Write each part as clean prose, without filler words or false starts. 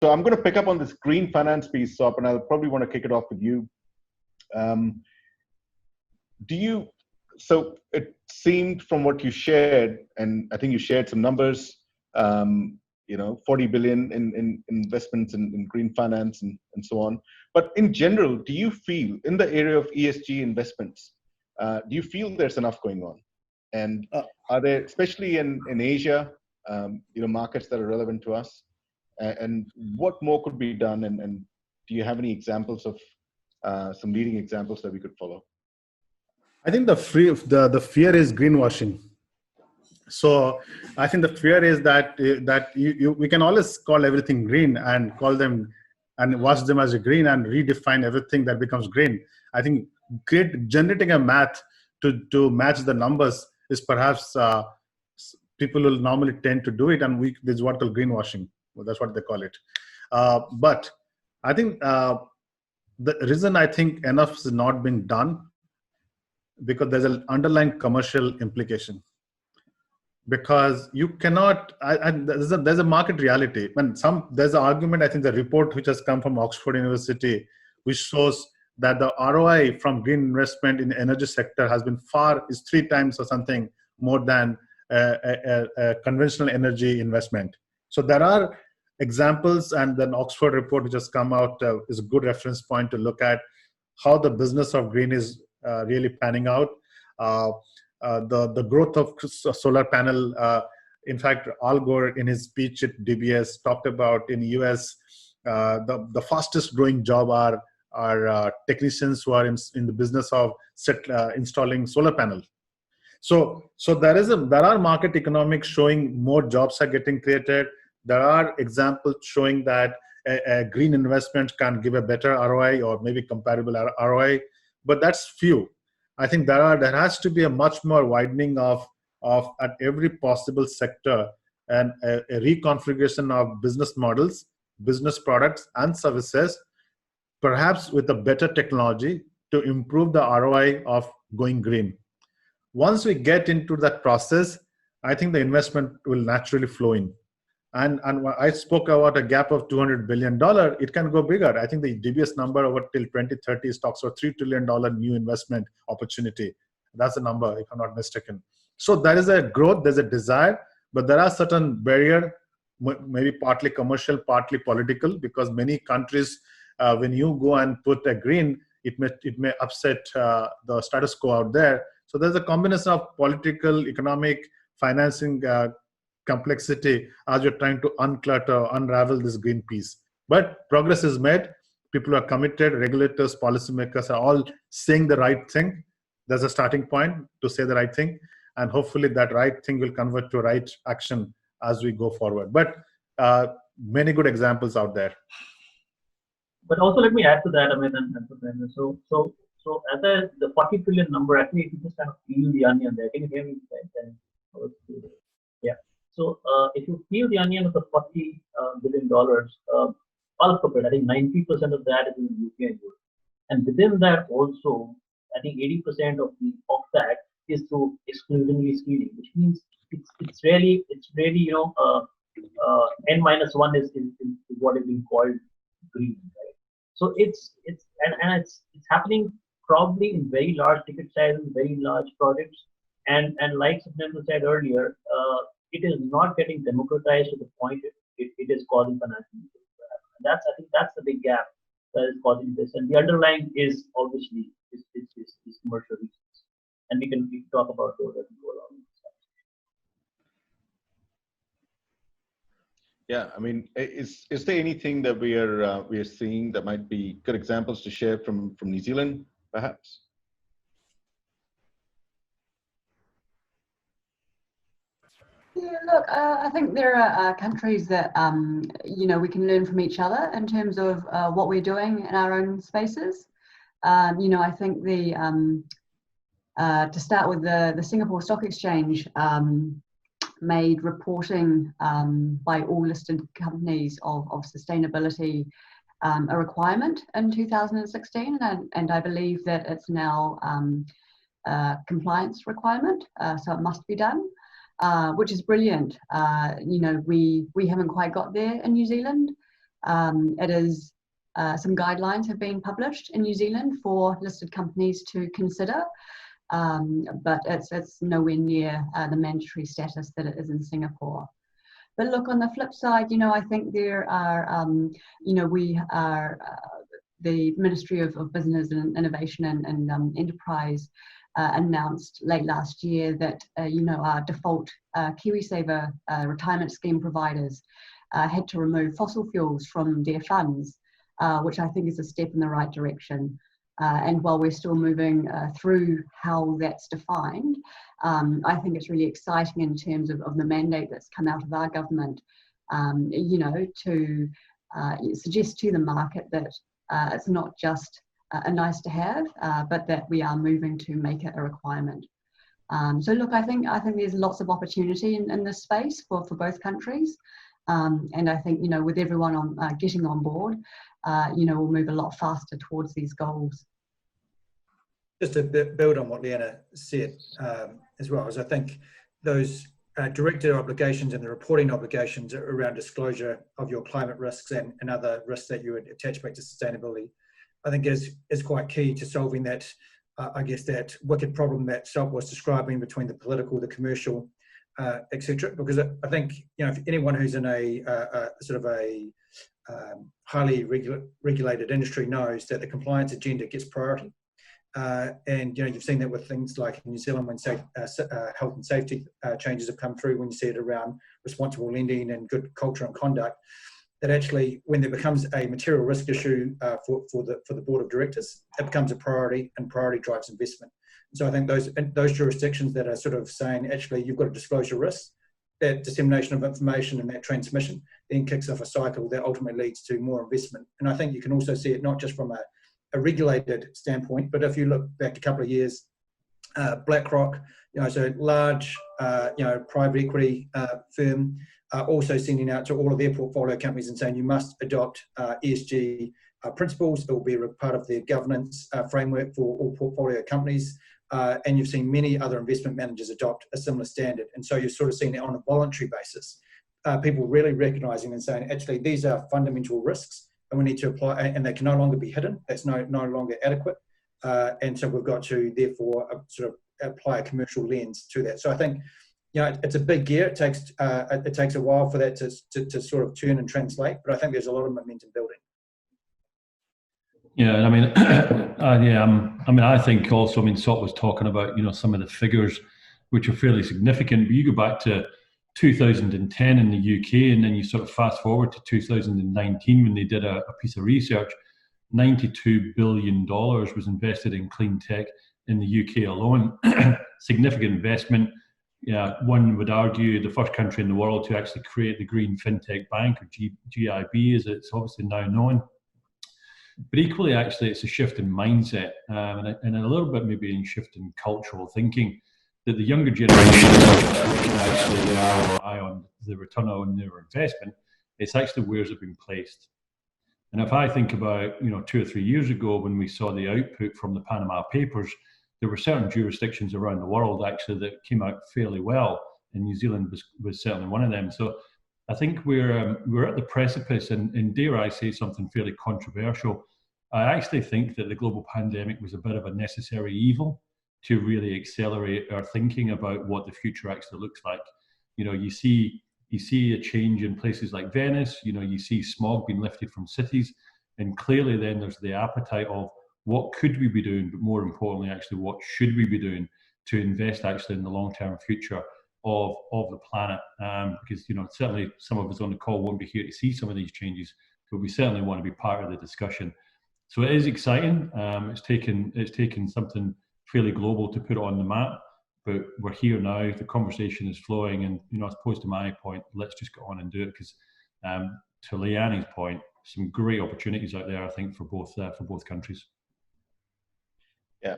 So I'm going to pick up on this green finance piece, Sop, and I'll probably want to kick it off with you. So it seemed from what you shared, and I think you shared some numbers, 40 billion in investments in green finance and so on. But in general, do you feel in the area of ESG investments, do you feel there's enough going on? And are there, especially in Asia, markets that are relevant to us? And what more could be done? And do you have any examples of some leading examples that we could follow? I think the fear is greenwashing. So I think the fear is that we can always call everything green and call them and watch them as a green and redefine everything that becomes green. I think generating a math to match the numbers is perhaps people will normally tend to do it, and this is what called greenwashing. Well, that's what they call it. But I think the reason I think enough is not being done because there's an underlying commercial implication. Because you cannot, there's a market reality. There's an argument, I think the report which has come from Oxford University, which shows that the ROI from green investment in the energy sector is 3 times or something more than a conventional energy investment. So there are examples, and the Oxford report which has come out is a good reference point to look at how the business of green is really panning out. The growth of solar panel, in fact, Al Gore in his speech at DBS talked about in the US, the fastest growing job are technicians who are in the business of installing solar panels. So there are market economics showing more jobs are getting created. There are examples showing that a green investment can give a better ROI or maybe comparable ROI, but that's few. I think there has to be a much more widening of at every possible sector and a reconfiguration of business models, business products and services, perhaps with a better technology to improve the ROI of going green. Once we get into that process, I think the investment will naturally flow in. And I spoke about a gap of $200 billion. It can go bigger. I think the DBS number over till 2030 talks about $3 trillion new investment opportunity. That's the number, if I'm not mistaken. So there is a growth, there's a desire, but there are certain barriers, maybe partly commercial, partly political, because many countries, when you go and put a green, it may upset the status quo out there. So there's a combination of political, economic, financing complexity as you're trying to unravel this green piece. But progress is made. People are committed. Regulators, policymakers are all saying the right thing. There's a starting point to say the right thing. And hopefully that right thing will convert to right action as we go forward. But many good examples out there. But also let me add to that, Amit and so as the 40 trillion number, actually, if you just kind of peel the onion there, can you hear me? Yeah. So if you peel the onion of the $40 billion, bulk of it, I think 90% of that is in the UK and Europe. And within that also, I think 80% of that is through exclusively stealing, which means it's really N-1 is what is being called green, right? So it's happening probably in very large ticket sizes, very large projects, and like Satyendra said earlier, it is not getting democratized to the point it is causing financial issues. And I think that's the big gap that is causing this. And the underlying is obviously is commercial reasons, and we can talk about those as we go along. Yeah, I mean, is there anything that we are seeing that might be good examples to share from New Zealand, perhaps? Yeah, look, I think there are countries that we can learn from each other in terms of what we're doing in our own spaces. I think to start with, the Singapore Stock Exchange made reporting by all listed companies of sustainability a requirement in 2016, and I believe that it's now a compliance requirement, so it must be done. Which is brilliant. We haven't quite got there in New Zealand, It is some guidelines have been published in New Zealand for listed companies to consider, but it's nowhere near the mandatory status that it is in Singapore. But look, on the flip side, I think there are, we are the Ministry of Business and Innovation and Enterprise announced late last year that our default KiwiSaver retirement scheme providers had to remove fossil fuels from their funds, which I think is a step in the right direction. And while we're still moving through how that's defined, I think it's really exciting in terms of the mandate that's come out of our government, to suggest to the market that it's not just a nice to have, but that we are moving to make it a requirement. So look, I think there's lots of opportunity in this space for both countries. And I think, with everyone getting on board, we'll move a lot faster towards these goals. Just to build on what Leanna said as well, as I think those directed obligations and the reporting obligations around disclosure of your climate risks and other risks that you would attach back to sustainability, I think is quite key to solving that, that wicked problem that Salt was describing between the political, the commercial, etc. Because I think, if anyone who's in a sort of a highly regulated industry knows that the compliance agenda gets priority. And you've seen that with things like in New Zealand when health and safety changes have come through, when you see it around responsible lending and good culture and conduct, that actually when there becomes a material risk issue for the board of directors, it becomes a priority, and priority drives investment. So I think those jurisdictions that are sort of saying actually you've got to disclose your risks, that dissemination of information and that transmission then kicks off a cycle that ultimately leads to more investment. And I think you can also see it not just from a regulated standpoint, but if you look back a couple of years, BlackRock, so large, private equity firm, also sending out to all of their portfolio companies and saying you must adopt ESG principles. It will be a part of their governance framework for all portfolio companies. And you've seen many other investment managers adopt a similar standard. And so you're sort of seeing it on a voluntary basis. People really recognizing and saying, actually, these are fundamental risks, and we need to apply, and they can no longer be hidden. That's no longer adequate. And so we've got to therefore sort of apply a commercial lens to that. So I think, it's a big gear. It takes a while for that to sort of turn and translate, but I think there's a lot of momentum building. Yeah, and I think also, Salt was talking about, some of the figures which are fairly significant, but you go back to 2010 in the UK, and then you sort of fast forward to 2019 when they did a piece of research. $92 billion was invested in clean tech in the UK alone. Significant investment. Yeah, one would argue the first country in the world to actually create the Green FinTech Bank, or GIB as it's obviously now known. But equally, actually, it's a shift in mindset and a little bit maybe in shift in cultural thinking, that the younger generation actually rely on the return on their investment. It's actually where's it been placed. And if I think about 2 or 3 years ago when we saw the output from the Panama Papers, there were certain jurisdictions around the world actually that came out fairly well, and New Zealand was certainly one of them. So I think we're at the precipice, and dare I say something fairly controversial, I actually think that the global pandemic was a bit of a necessary evil to really accelerate our thinking about what the future actually looks like. You see a change in places like Venice, you see smog being lifted from cities, and clearly then there's the appetite of what could we be doing, but more importantly, actually, what should we be doing to invest actually in the long-term future of the planet? Because certainly some of us on the call won't be here to see some of these changes, but we certainly want to be part of the discussion. So it is exciting. It's taken something fairly global to put it on the map, but we're here now. The conversation is flowing, and as opposed to my point, let's just go on and do it. Because to Leanne's point, some great opportunities out there, I think, for both countries. Yeah.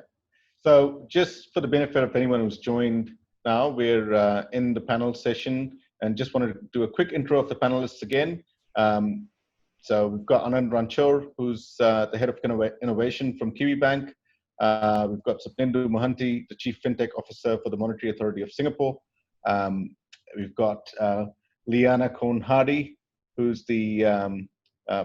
So just for the benefit of anyone who's joined now, we're in the panel session, and just wanted to do a quick intro of the panelists again. So we've got Anand Ranchor, who's the head of innovation from Kiwi Bank. We've got Sapnendu Mohanty, the Chief FinTech Officer for the Monetary Authority of Singapore. We've got Liana Cohn-Hardy, who's the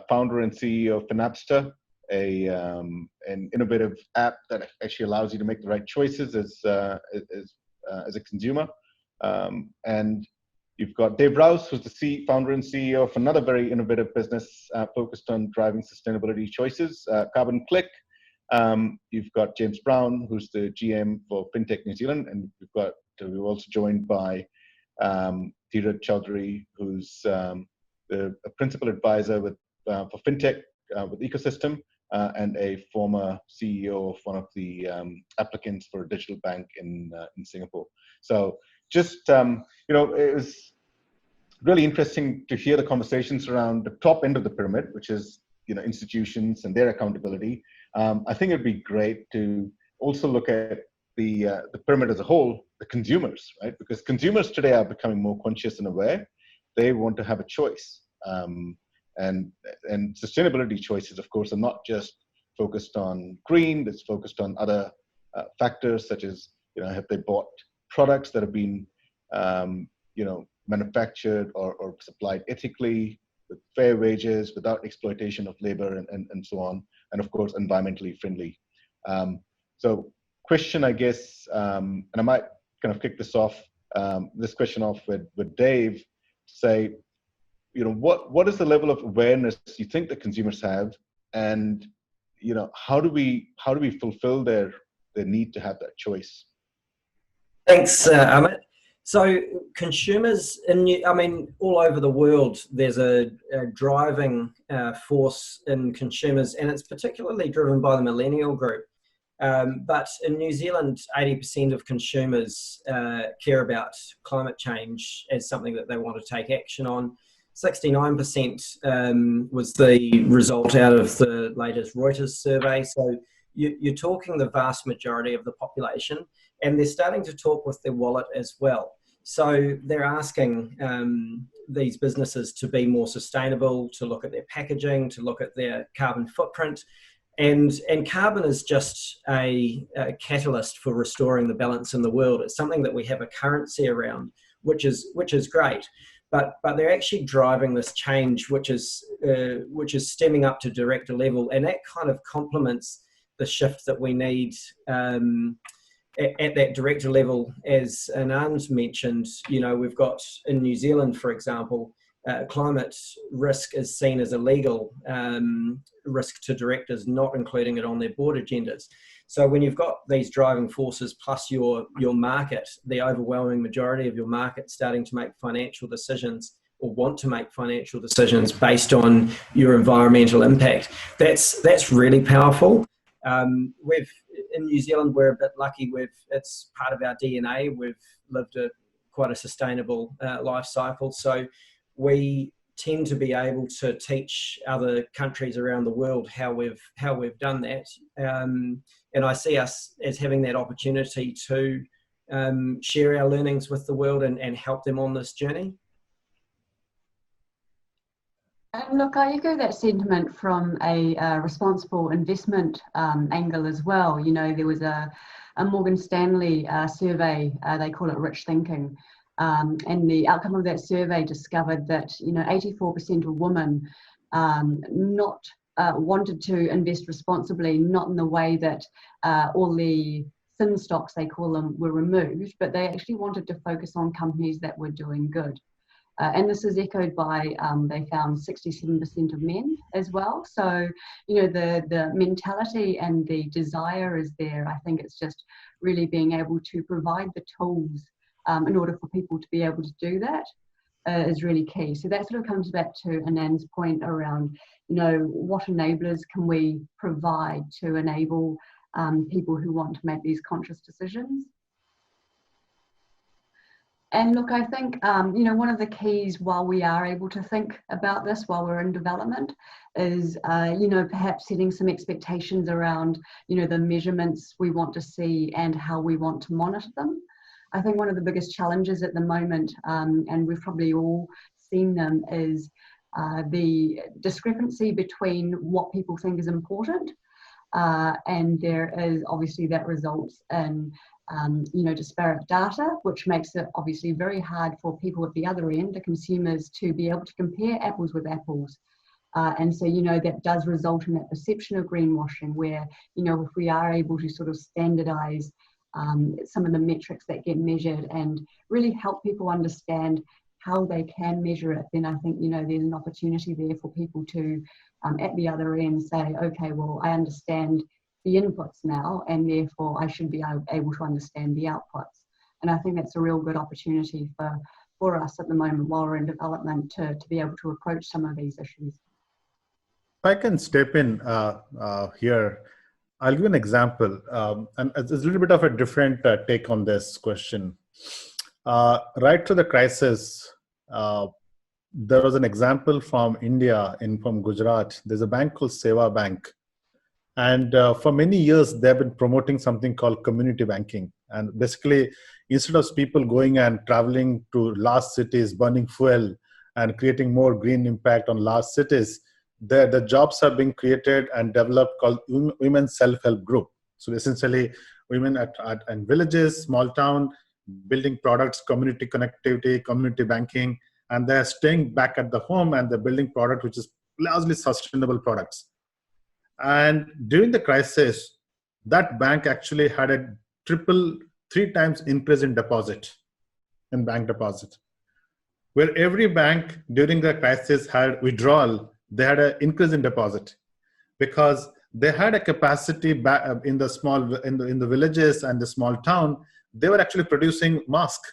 founder and CEO of Finapster, an innovative app that actually allows you to make the right choices as a consumer. And you've got Dave Rouse, who's the founder and CEO of another very innovative business focused on driving sustainability choices, Carbon Click. You've got James Brown, who's the GM for FinTech New Zealand, and we're also joined by Dheeraj Chaudhary, who's the principal advisor for FinTech with Ecosystem, and a former CEO of one of the applicants for a digital bank in Singapore. So just, it was really interesting to hear the conversations around the top end of the pyramid, which is, institutions and their accountability. I think it'd be great to also look at the pyramid as a whole, the consumers, right? Because consumers today are becoming more conscious and aware. They want to have a choice. And sustainability choices, of course, are not just focused on green, it's focused on other factors such as, have they bought products that have been, manufactured or supplied ethically, with fair wages, without exploitation of labor, and so on, and of course, environmentally friendly. So question, I guess, and I might kind of kick this question off with Dave, say, what is the level of awareness you think the consumers have, and how do we fulfill their need to have that choice? Thanks, Amit. So consumers, all over the world, there's a driving force in consumers, and it's particularly driven by the millennial group. But in New Zealand, 80% of consumers care about climate change as something that they want to take action on. 69% was the result out of the latest Reuters survey. So you're talking the vast majority of the population, and they're starting to talk with their wallet as well. So they're asking these businesses to be more sustainable, to look at their packaging, to look at their carbon footprint. And carbon is just a catalyst for restoring the balance in the world. It's something that we have a currency around, which is great. But they're actually driving this change, which is stemming up to director level, and that kind of complements the shift that we need at that director level. As Anand mentioned, we've got in New Zealand, for example, climate risk is seen as a legal risk to directors, not including it on their board agendas. So when you've got these driving forces plus your market, the overwhelming majority of your market starting to make financial decisions or want to make financial decisions based on your environmental impact, that's really powerful. In New Zealand, we're a bit lucky. It's part of our DNA. We've lived quite a sustainable life cycle. So we tend to be able to teach other countries around the world how we've done that. And I see us as having that opportunity to share our learnings with the world and help them on this journey. And look, I echo that sentiment from a responsible investment angle as well. There was a Morgan Stanley survey, they call it Rich Thinking, and the outcome of that survey discovered that 84% of women not wanted to invest responsibly, not in the way that all the sin stocks, they call them, were removed, but they actually wanted to focus on companies that were doing good. And this is echoed by, they found 67% of men as well. So, the mentality and the desire is there. I think it's just really being able to provide the tools in order for people to be able to do that is really key. So that sort of comes back to Anand's point around, what enablers can we provide to enable people who want to make these conscious decisions. And look, I think, one of the keys while we are able to think about this while we're in development is, perhaps setting some expectations around, the measurements we want to see and how we want to monitor them. I think one of the biggest challenges at the moment, and we've probably all seen them, is the discrepancy between what people think is important. And there is obviously that results in disparate data, which makes it obviously very hard for people at the other end, the consumers, to be able to compare apples with apples. And so, that does result in that perception of greenwashing where, if we are able to sort of standardize some of the metrics that get measured and really help people understand how they can measure it, then I think, there's an opportunity there for people to, at the other end, say, okay, well, I understand the inputs now, and therefore I should be able to understand the outputs. And I think that's a real good opportunity for us at the moment while we're in development to be able to approach some of these issues. If I can step in here, I'll give an example. And it's a little bit of a different take on this question. Right to the crisis, there was an example from India, from Gujarat. There's a bank called Seva Bank. And for many years, they've been promoting something called community banking. And basically, instead of people going and traveling to large cities, burning fuel and creating more green impact on large cities, the jobs are being created and developed called women self-help group. So essentially, women in villages, small town, building products, community connectivity, community banking, and they're staying back at the home and they're building product which is largely sustainable products. And during the crisis, that bank actually had a 3 times increase in bank deposit. Where every bank during the crisis had withdrawal, they had an increase in deposit because they had a capacity in the villages and the small town. They were actually producing masks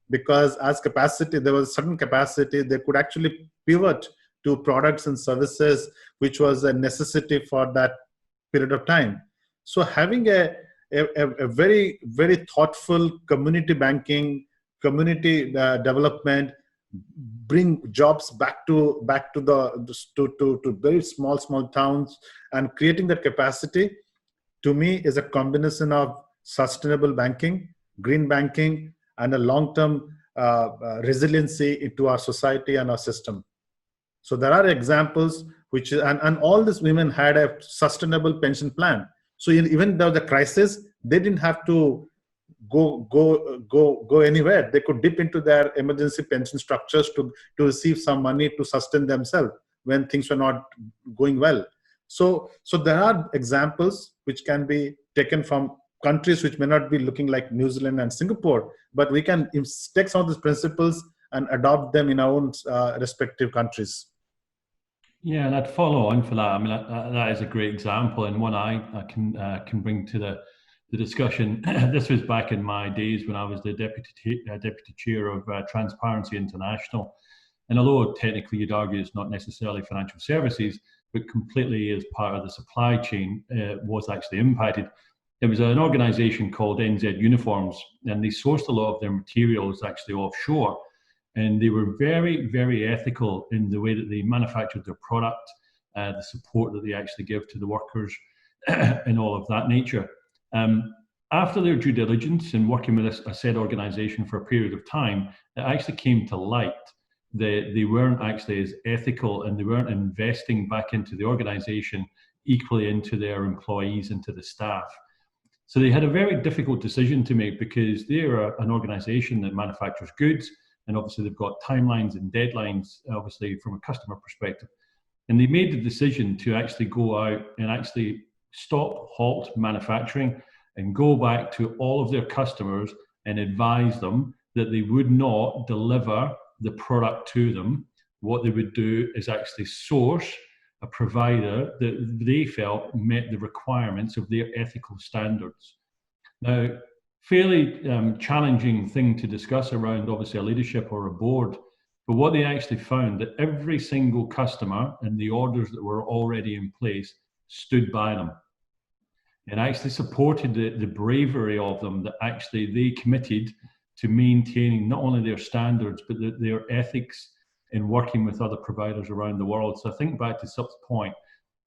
because as capacity, there was a certain capacity, they could actually pivot to products and services, which was a necessity for that period of time. So having a very, very thoughtful community banking, community development, bring jobs back to very small towns and creating that capacity, to me, is a combination of sustainable banking, green banking, and a long-term resiliency into our society and our system. So there are examples which, and all these women had a sustainable pension plan. So even though the crisis, they didn't have to go anywhere. They could dip into their emergency pension structures to receive some money to sustain themselves when things were not going well. So there are examples which can be taken from countries which may not be looking like New Zealand and Singapore, but we can take some of these principles and adopt them in our own respective countries. Yeah, and I'd follow on for that. I mean, that is a great example, and one I can bring to the discussion. This was back in my days when I was the deputy chair of Transparency International, and although technically you'd argue it's not necessarily financial services, but completely as part of the supply chain was actually impacted. It was an organisation called NZ Uniforms, and they sourced a lot of their materials actually offshore. And they were very, very ethical in the way that they manufactured their product, the support that they actually give to the workers, and all of that nature. After their due diligence and working with a said organisation for a period of time, it actually came to light that they weren't actually as ethical and they weren't investing back into the organisation equally into their employees and to the staff. So they had a very difficult decision to make because they're an organisation that manufactures goods. And obviously they've got timelines and deadlines, obviously from a customer perspective. And they made the decision to actually go out and actually halt manufacturing and go back to all of their customers and advise them that they would not deliver the product to them. What they would do is actually source a provider that they felt met the requirements of their ethical standards. Now, fairly challenging thing to discuss around obviously a leadership or a board, but what they actually found that every single customer and the orders that were already in place stood by them and actually supported the bravery of them, that actually they committed to maintaining not only their standards but their ethics in working with other providers around the world. So I think back to Sup's point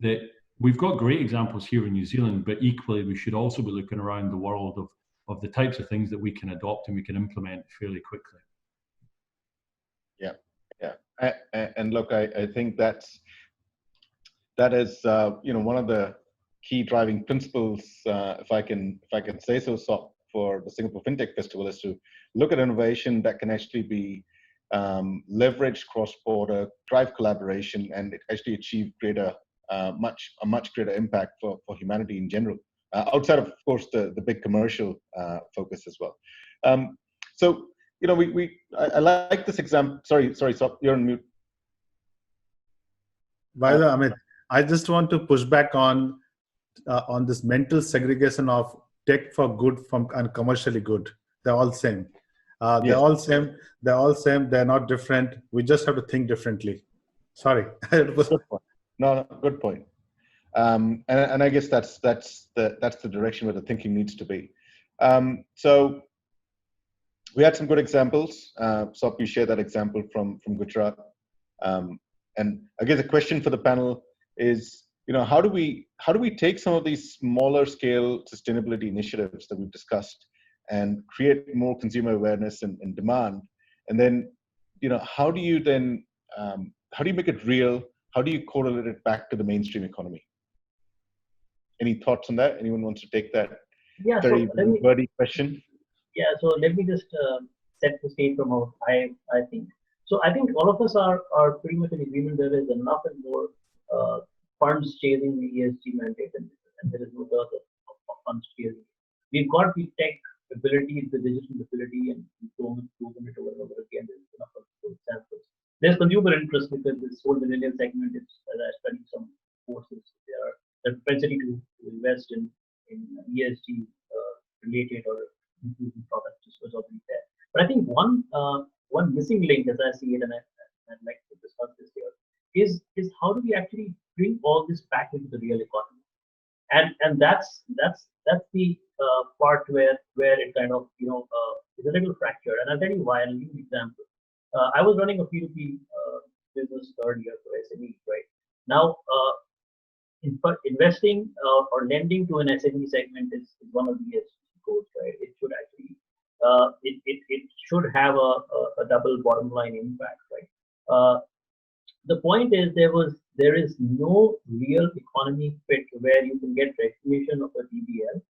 that we've got great examples here in New Zealand, but equally we should also be looking around the world of the types of things that we can adopt and we can implement fairly quickly. Yeah. And look, I think that is one of the key driving principles, if I can say so, for the Singapore FinTech Festival, is to look at innovation that can actually be leverage cross-border, drive collaboration, and actually achieve a much greater impact for humanity in general, outside of course the big commercial focus as well. So I like this example. Sorry, so you're on mute. By the way, Amit, I just want to push back on this mental segregation of tech for good and commercially good. They're all same. They're Yes. all same. They're all same. They're not different. We just have to think differently. Sorry. Good point. No, good point. And I guess that's the direction where the thinking needs to be. So we had some good examples. So you share that example from Gujarat. And I guess the question for the panel is, how do we take some of these smaller scale sustainability initiatives that we've discussed and create more consumer awareness and demand, and then how do you make it real? How do you correlate it back to the mainstream economy? Any thoughts on that? Anyone wants to take that very wordy question? Yeah, so let me just set the stage from how I think. So I think all of us are pretty much in agreement there is enough and more funds chasing the ESG mandate, and there is no dearth of funds chasing. We've got the tech ability, the digital ability, and proven it over and over again. There's enough of those examples. There's consumer interest because this whole millennial segment is, as I studied some courses, the propensity to invest in ESG related or inclusive products was already there. But I think one missing link, as I see it, and I'd like to discuss this here, is how do we actually bring all this back into the real economy? And that's the part where it kind of is a little fractured. And I'll tell you why. I'll give you an example. I was running a P2P business earlier for SME, right? Now, investing or lending to an SME segment is one of the ESG goals, right? It should actually it should have a double bottom line impact, right? The point is there is no real economy fit where you can get recognition of a DBL.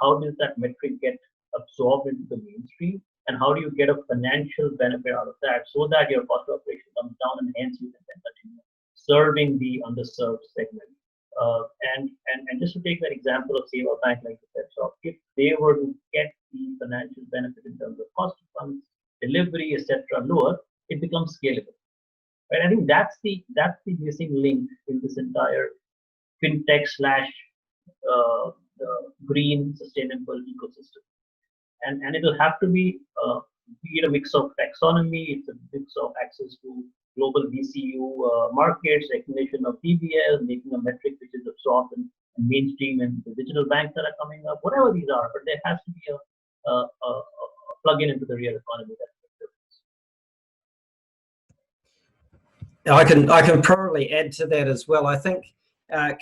How does that metric get absorbed into the mainstream, and how do you get a financial benefit out of that so that your cost of operation comes down and hence you can then continue serving the underserved segment? And just to take that example of Seva Bank, like you said, so if they were to get the financial benefit in terms of cost of funds, delivery, etc., lower, it becomes scalable. Right? I think that's the missing link in this entire FinTech / green sustainable ecosystem. And it'll have to be a mix of taxonomy, it's a mix of access to global VCU markets, recognition of TBL, making a metric which is absorbed in mainstream and the digital banks that are coming up, whatever these are, but there has to be a plug-in into the real economy. I can probably add to that as well. I think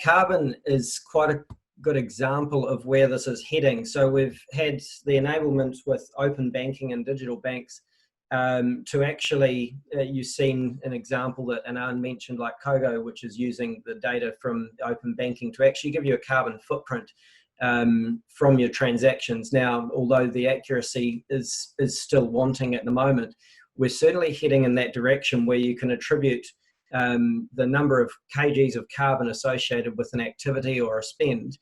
carbon is quite a good example of where this is heading. So we've had the enablement with open banking and digital banks to actually, you've seen an example that Anand mentioned, like Kogo, which is using the data from open banking to actually give you a carbon footprint from your transactions. Now, although the accuracy is still wanting at the moment, we're certainly heading in that direction where you can attribute the number of kgs of carbon associated with an activity or a spend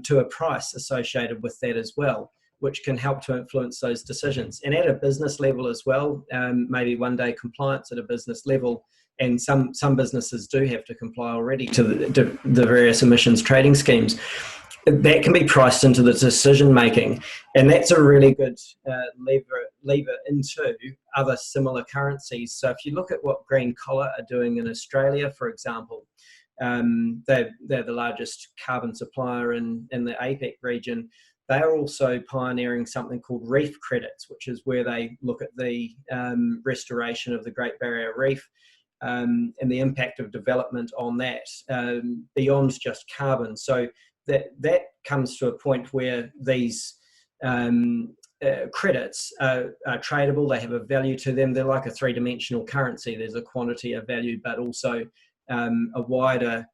to a price associated with that as well, which can help to influence those decisions. And at a business level as well, maybe one day compliance at a business level, and some businesses do have to comply already to the various emissions trading schemes. That can be priced into the decision making, and that's a really good lever into other similar currencies. So if you look at what Green Collar are doing in Australia, for example, they're the largest carbon supplier in the APEC region. They're also pioneering something called Reef Credits, which is where they look at the restoration of the Great Barrier Reef and the impact of development on that beyond just carbon. So that comes to a point where these credits are tradable. They have a value to them. They're like a three-dimensional currency. There's a quantity, a value, but also a wider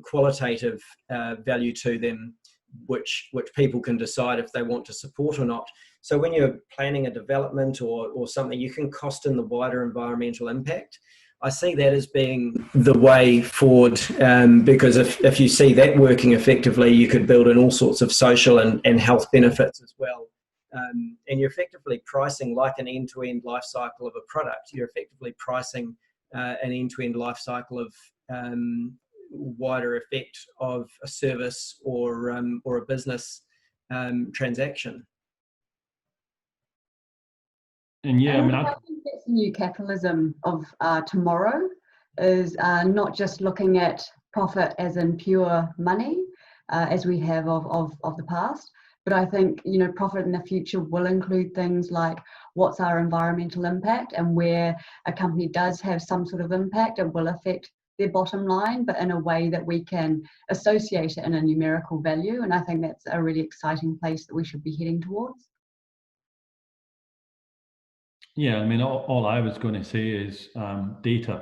qualitative value to them which people can decide if they want to support or not. So when you're planning a development or something, you can cost in the wider environmental impact. I see that as being the way forward, because if you see that working effectively, you could build in all sorts of social and health benefits as well. And you're effectively pricing like an end-to-end life cycle of a product. You're effectively pricing an end-to-end life cycle of wider effect of a service or a business transaction. And yeah, I mean, I think that's the new capitalism of tomorrow, is not just looking at profit as in pure money, as we have of the past. But I think, you know, profit in the future will include things like what's our environmental impact, and where a company does have some sort of impact, it will affect their bottom line, but in a way that we can associate it in a numerical value. And I think that's a really exciting place that we should be heading towards. yeah, I mean, all I was going to say is data.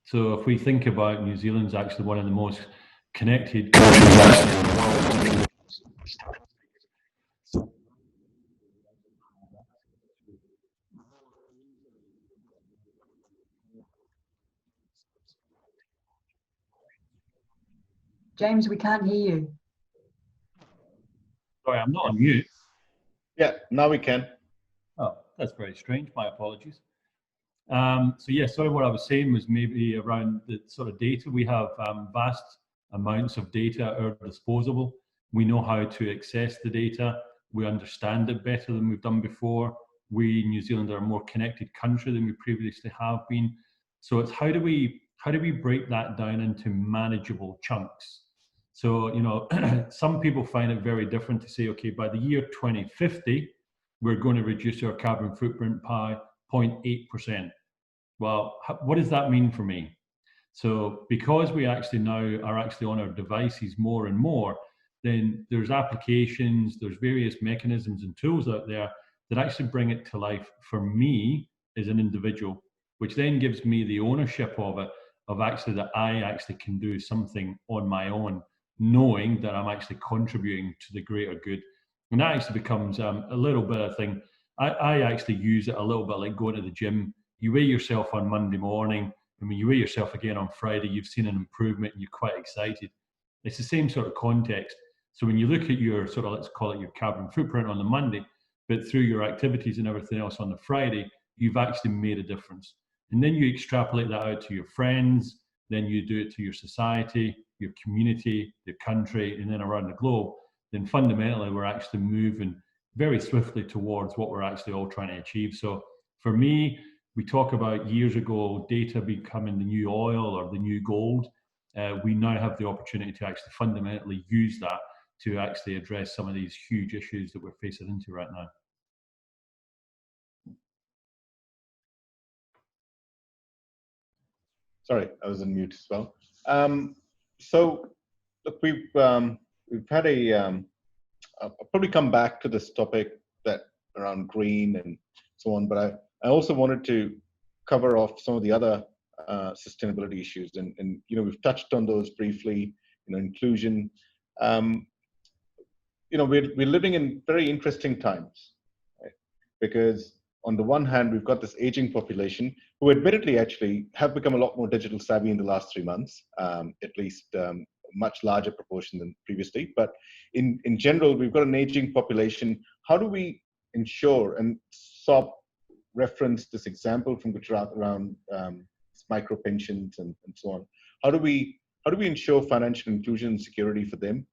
So if we think about New Zealand's actually one of the most connected countries actually in the world. James, we can't hear you. Sorry, I'm not on mute. Yeah, now we can. Oh, that's very strange. My apologies. So yeah, sorry, what I was saying was maybe around the sort of data. We have vast amounts of data at our disposal. We know how to access the data. We understand it better than we've done before. We in New Zealand are a more connected country than we previously have been. So it's how do we break that down into manageable chunks? So, you know, some people find it very different to say, okay, by the year 2050, we're going to reduce our carbon footprint by 0.8%. Well, what does that mean for me? So because we actually now are actually on our devices more and more, then there's applications, there's various mechanisms and tools out there that actually bring it to life for me as an individual, which then gives me the ownership of it, of actually that I actually can do something on my own, knowing that I'm actually contributing to the greater good. And that actually becomes a little bit of thing. I actually use it a little bit like going to the gym. You weigh yourself on Monday morning, and when you weigh yourself again on Friday, you've seen an improvement and you're quite excited. It's the same sort of context. So when you look at your sort of, let's call it your carbon footprint on the Monday, but through your activities and everything else on the Friday, you've actually made a difference. And then you extrapolate that out to your friends, then you do it to your society, your community, your country, and then around the globe. Then fundamentally, we're actually moving very swiftly towards what we're actually all trying to achieve. So for me, we talk about years ago, data becoming the new oil or the new gold. We now have the opportunity to actually fundamentally use that to actually address some of these huge issues that we're facing into right now. Sorry, I was on mute as well. So look, we've had I'll probably come back to this topic that around green and so on, but I also wanted to cover off some of the other sustainability issues, and you know, we've touched on those briefly. You know, inclusion. You know, we're living in very interesting times, right? Because on the one hand, we've got this aging population who admittedly actually have become a lot more digital savvy in the last 3 months, at least much larger proportion than previously. But in general, we've got an aging population. How do we ensure, and Sob referenced this example from Gujarat around micro pensions and so on. How do we ensure financial inclusion and security for them?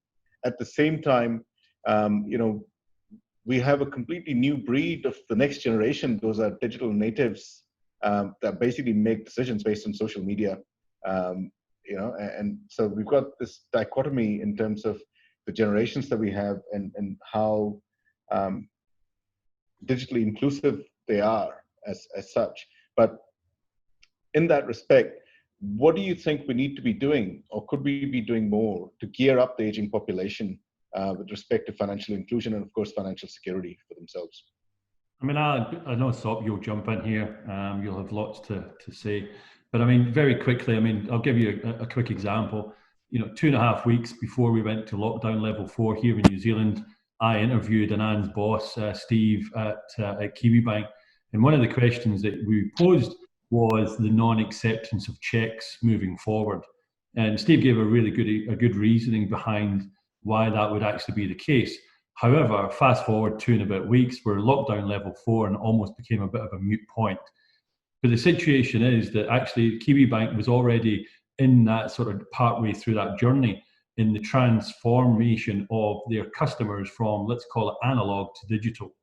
At the same time, you know, we have a completely new breed of the next generation. Those are digital natives that basically make decisions based on social media. You know, and so we've got this dichotomy in terms of the generations that we have and how digitally inclusive they are as such. But in that respect, what do you think we need to be doing, or could we be doing more to gear up the aging population with respect to financial inclusion and, of course, financial security for themselves? I mean, I know, Sop, you'll jump in here. You'll have lots to say. But I mean, very quickly, I mean, I'll give you a quick example. 2.5 weeks before we went to lockdown level 4 here in New Zealand, I interviewed Anand's boss, Steve, at KiwiBank. And one of the questions that we posed was the non-acceptance of checks moving forward. And Steve gave a really good reasoning behind why that would actually be the case. However, fast forward 2.5 weeks, we're lockdown level 4 and almost became a bit of a moot point. But the situation is that actually KiwiBank was already in that sort of partway through that journey in the transformation of their customers from, let's call it, analog to digital.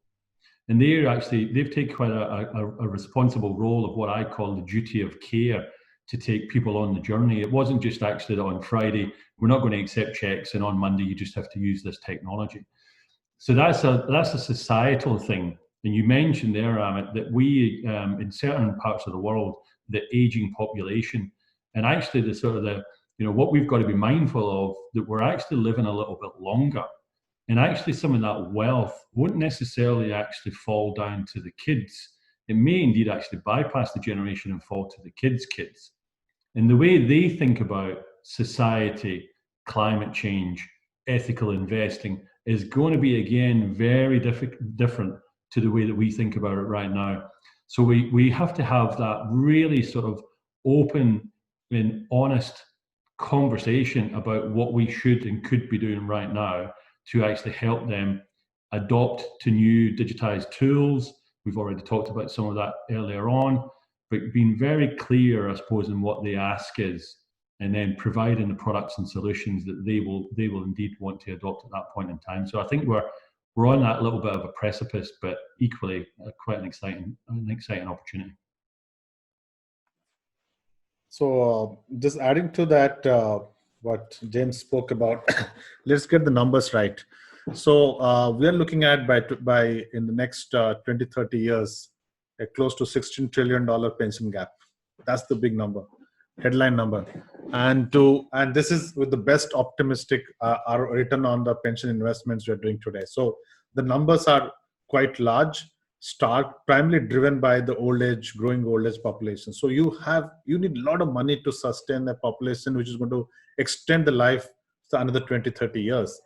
And they've taken quite a responsible role of what I call the duty of care to take people on the journey. It wasn't just actually that on Friday, we're not going to accept checks, and on Monday, you just have to use this technology. So that's a societal thing. And you mentioned there, Amit, that we, in certain parts of the world, the aging population, and actually what we've got to be mindful of, that we're actually living a little bit longer. And actually some of that wealth won't necessarily actually fall down to the kids. It may indeed actually bypass the generation and fall to the kids' kids. And the way they think about society, climate change, ethical investing is going to be, again, very different to the way that we think about it right now. So we have to have that really sort of open and honest conversation about what we should and could be doing right now to actually help them adopt to new digitized tools. We've already talked about some of that earlier on, but being very clear, I suppose, in what the ask is, and then providing the products and solutions that they will indeed want to adopt at that point in time. So I think we're on that little bit of a precipice, but equally quite an exciting opportunity. So just adding to that, what James spoke about, let's get the numbers right. So we are looking at by in the next 20, 30 years, a close to $16 trillion pension gap. That's the big number, headline number. And this is with the best optimistic our return on the pension investments we are doing today. So the numbers are quite large, primarily driven by the growing old age population. So you need a lot of money to sustain the population, which is going to extend the life to another 20, 30 years.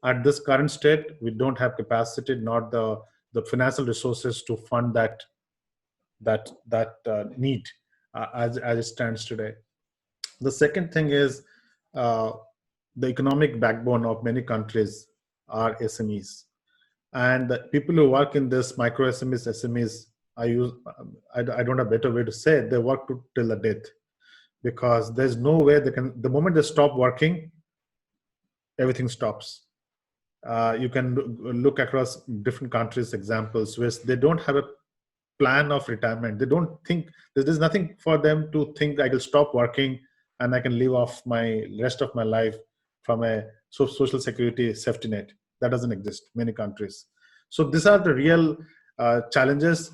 At this current state, we don't have capacity, not the financial resources to fund that need as it stands today. The second thing is the economic backbone of many countries are SMEs. And the people who work in this micro SMEs, I don't have a better way to say it, they work till the death, because there's no way the moment they stop working, everything stops. You can look across different countries, examples where they don't have a plan of retirement. They don't think, there's nothing for them to think I will stop working and I can live off my rest of my life from a social security safety net. That doesn't exist in many countries. So these are the real challenges.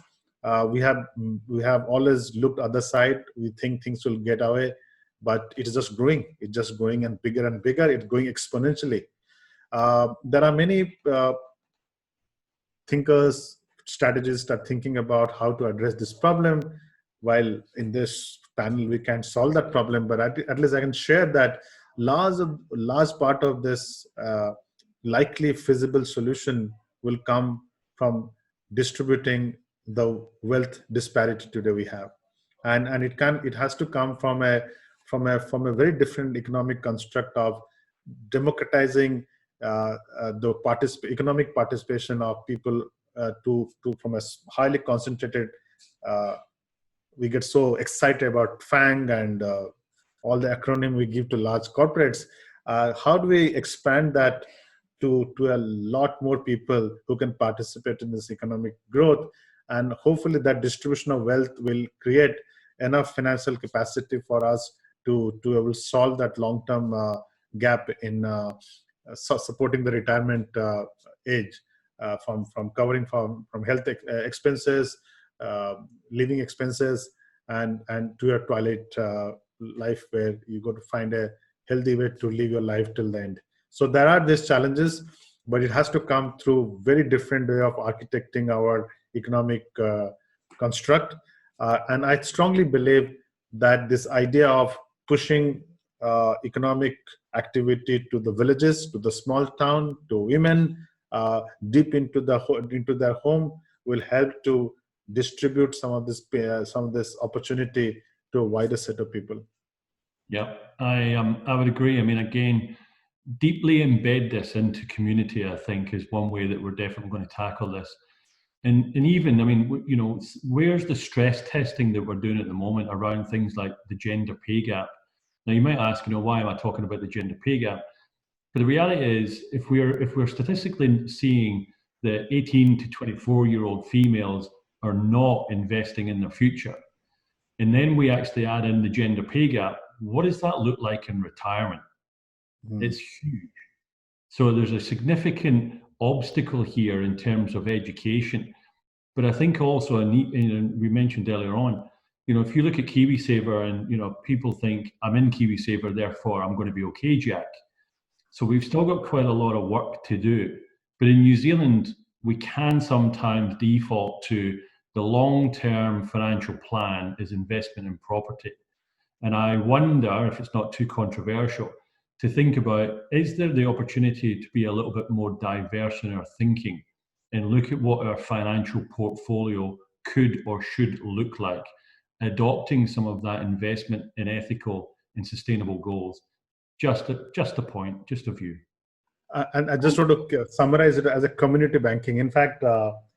We have always looked other side. We think things will get away, but it is just growing. It's just growing and bigger. It's going exponentially. There are many thinkers, strategists are thinking about how to address this problem. While in this panel we can't solve that problem, but at least I can share that large part of this likely feasible solution will come from distributing the wealth disparity today we have, and it has to come from a very different economic construct of democratizing the economic participation of people from a highly concentrated. We get so excited about FANG and all the acronym we give to large corporates. How do we expand that to a lot more people who can participate in this economic growth? And hopefully that distribution of wealth will create enough financial capacity for us to able solve that long-term gap in supporting the retirement age, from covering from health expenses, living expenses, and to your twilight life, where you got to find a healthy way to live your life till the end. So there are these challenges, but it has to come through very different way of architecting our economic construct. And I strongly believe that this idea of pushing economic activity to the villages, to the small town, to women, deep into their home, will help to distribute some of this opportunity to a wider set of people. Yeah, I would agree. I mean, again, deeply embed this into community, I think, is one way that we're definitely going to tackle this. And even, I mean, you know, where's the stress testing that we're doing at the moment around things like the gender pay gap? Now, you might ask, you know, why am I talking about the gender pay gap? But the reality is, if we're statistically seeing that 18 to 24-year-old females are not investing in their future, and then we actually add in the gender pay gap, what does that look like in retirement? It's huge. So there's a significant obstacle here in terms of education. But I think also, we mentioned earlier on, you know, if you look at KiwiSaver and, you know, people think I'm in KiwiSaver, therefore I'm going to be okay, Jack. So we've still got quite a lot of work to do. But in New Zealand, we can sometimes default to the long-term financial plan is investment in property. And I wonder if it's not too controversial to think about, is there the opportunity to be a little bit more diverse in our thinking and look at what our financial portfolio could or should look like, adopting some of that investment in ethical and sustainable goals? Just a point, just a view. And I just want to summarize it as a community banking. In fact,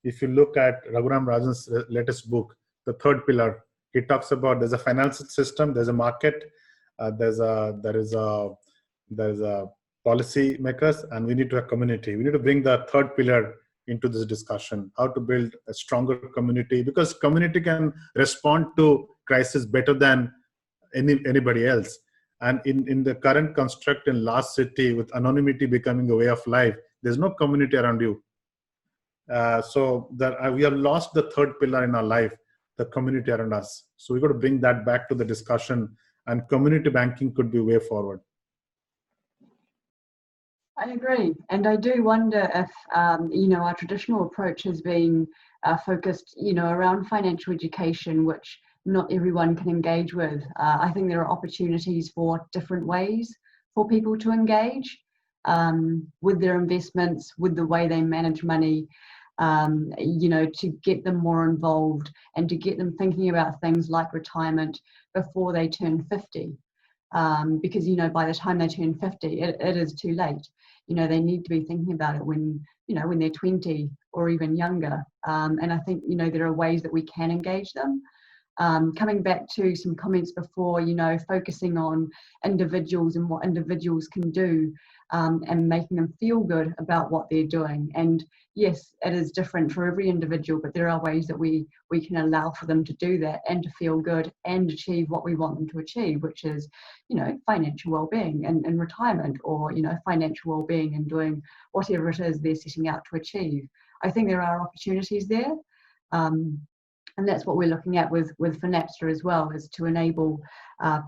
if you look at Raghuram Rajan's latest book, The Third Pillar, he talks about there's a financial system, there's a market, there is a policy makers, and we need to have community. We need to bring the third pillar into this discussion, how to build a stronger community, because community can respond to crisis better than anybody else. And in the current construct in large city, with anonymity becoming a way of life, there's no community around you. So that we have lost the third pillar in our life, the community around us. So we've got to bring that back to the discussion, and community banking could be way forward. I agree, and I do wonder if you know, our traditional approach has been focused, you know, around financial education, which not everyone can engage with. I think there are opportunities for different ways for people to engage with their investments, with the way they manage money, you know, to get them more involved and to get them thinking about things like retirement before they turn 50. Because, you know, by the time they turn 50, it is too late. You know, they need to be thinking about it when, you know, when they're 20 or even younger. And I think, you know, there are ways that we can engage them. Coming back to some comments before, you know, focusing on individuals and what individuals can do, and making them feel good about what they're doing. And yes, it is different for every individual, but there are ways that we can allow for them to do that and to feel good and achieve what we want them to achieve, which is, you know, financial well-being and retirement, or, you know, financial well-being and doing whatever it is they're setting out to achieve. I think there are opportunities there. And that's what we're looking at with Finapster as well, is to enable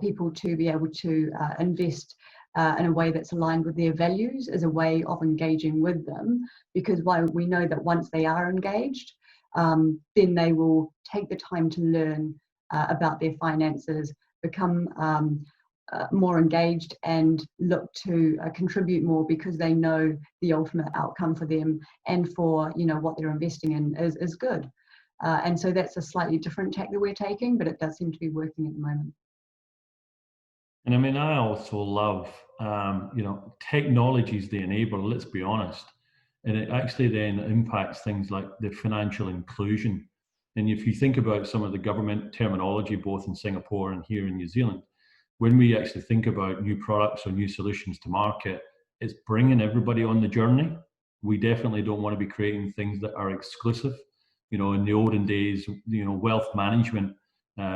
people to be able to invest in a way that's aligned with their values, as a way of engaging with them. Because while we know that once they are engaged, then they will take the time to learn about their finances, become more engaged, and look to contribute more, because they know the ultimate outcome for them and for, you know, what they're investing in is good. And so that's a slightly different tack that we're taking, but it does seem to be working at the moment. And I mean, I also love, you know, technology is the enabler, let's be honest. And it actually then impacts things like the financial inclusion. And if you think about some of the government terminology, both in Singapore and here in New Zealand, when we actually think about new products or new solutions to market, it's bringing everybody on the journey. We definitely don't want to be creating things that are exclusive. You know, in the olden days, you know, wealth management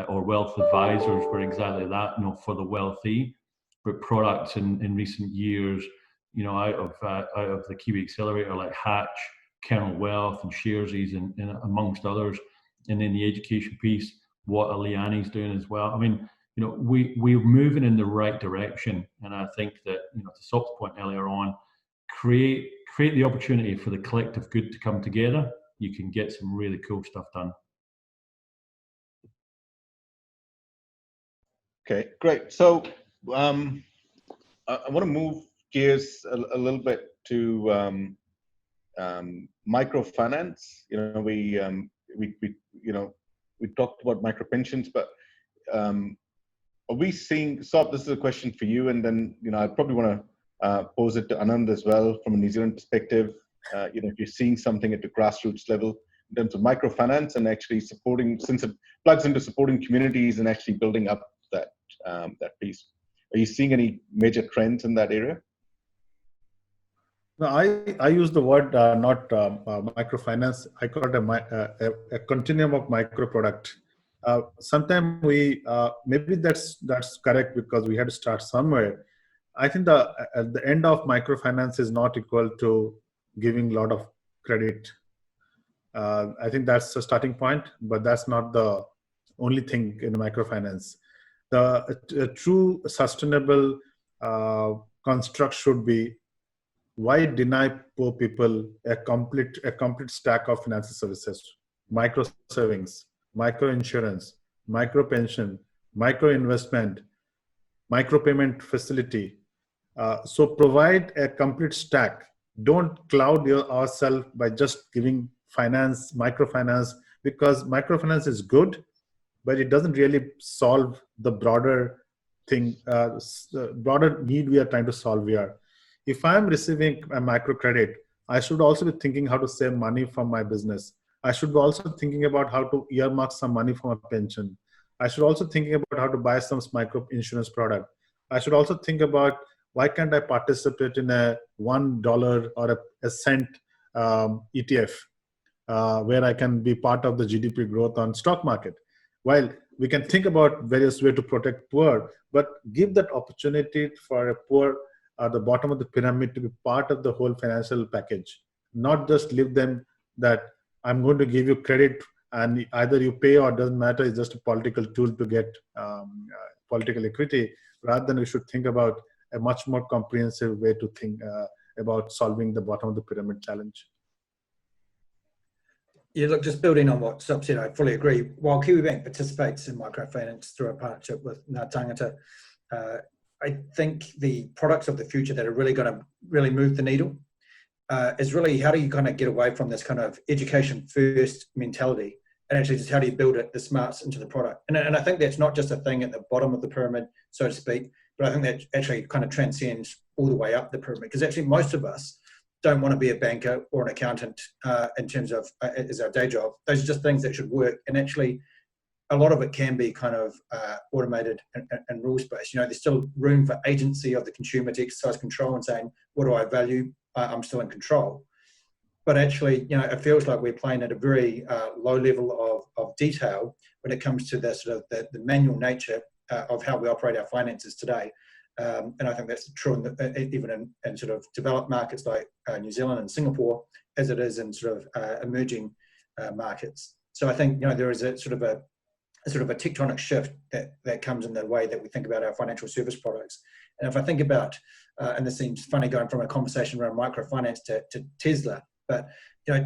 or wealth advisors were exactly that, you know, for the wealthy. But products in recent years, you know, out of the Kiwi Accelerator, like Hatch, Kernel Wealth, and Sharesies, and amongst others, and then the education piece, what Aliani's doing as well. I mean, you know, we're moving in the right direction, and I think that, you know, to Sop's point earlier on, create the opportunity for the collective good to come together. You can get some really cool stuff done. Okay, great. So I want to move gears a little bit to microfinance. We talked about micro pensions, but are we seeing? So this is a question for you, and then I probably want to pose it to Anand as well from a New Zealand perspective. If you're seeing something at the grassroots level in terms of microfinance and actually supporting, since it plugs into supporting communities and actually building up that piece. Are you seeing any major trends in that area? No, I use the word not microfinance. I call it a continuum of micro product. Sometimes maybe that's correct because we had to start somewhere. I think at the end of microfinance is not equal to giving a lot of credit. I think that's the starting point, but that's not the only thing in microfinance. A true sustainable construct should be, why deny poor people a complete stack of financial services? Micro savings, micro insurance, micro pension, micro investment, micro payment facility. So provide a complete stack. Don't cloud yourself by just giving microfinance, because microfinance is good, but it doesn't really solve the broader thing, broader need we are trying to solve here. If I'm receiving a microcredit, I should also be thinking how to save money from my business. I should be also thinking about how to earmark some money for a pension. I should also thinking about how to buy some micro insurance product. I should also think about, why can't I participate in a $1 or a cent ETF, where I can be part of the GDP growth on stock market. While we can think about various ways to protect poor, but give that opportunity for a poor at the bottom of the pyramid to be part of the whole financial package, not just leave them that I'm going to give you credit and either you pay or doesn't matter, it's just a political tool to get political equity, rather than we should think about a much more comprehensive way to think about solving the bottom of the pyramid challenge. Yeah, look, just building on what Sub said, I fully agree. While Kiwibank participates in microfinance through a partnership with Ngā Tangata, I think the products of the future that are really going to really move the needle is really, how do you kind of get away from this kind of education first mentality, and actually just how do you build the smarts into the product? And I think that's not just a thing at the bottom of the pyramid, so to speak, but I think that actually kind of transcends all the way up the pyramid, because actually most of us don't want to be a banker or an accountant in terms of as our day job. Those are just things that should work, and actually a lot of it can be kind of automated and rules-based. There's still room for agency of the consumer to exercise control and saying, what do I value? I'm still in control. But actually, it feels like we're playing at a very low level of detail when it comes to the sort of the manual nature of how we operate our finances today. And I think that's true even in sort of developed markets like New Zealand and Singapore, as it is in sort of emerging markets. So I think there is a sort of a tectonic shift that comes in the way that we think about our financial service products. And if I think about, and this seems funny going from a conversation around microfinance to Tesla, but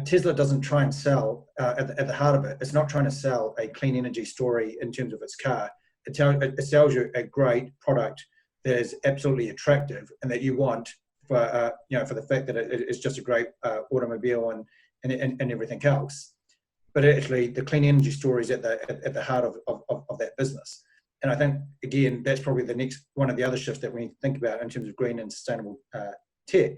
Tesla doesn't try and sell, at the heart of it, it's not trying to sell a clean energy story in terms of its car. It sells you a great product that is absolutely attractive and that you want for the fact that it's just a great automobile and everything else. But actually, the clean energy story is at the heart of that business. And I think, again, that's probably the next one of the other shifts that we need to think about in terms of green and sustainable tech.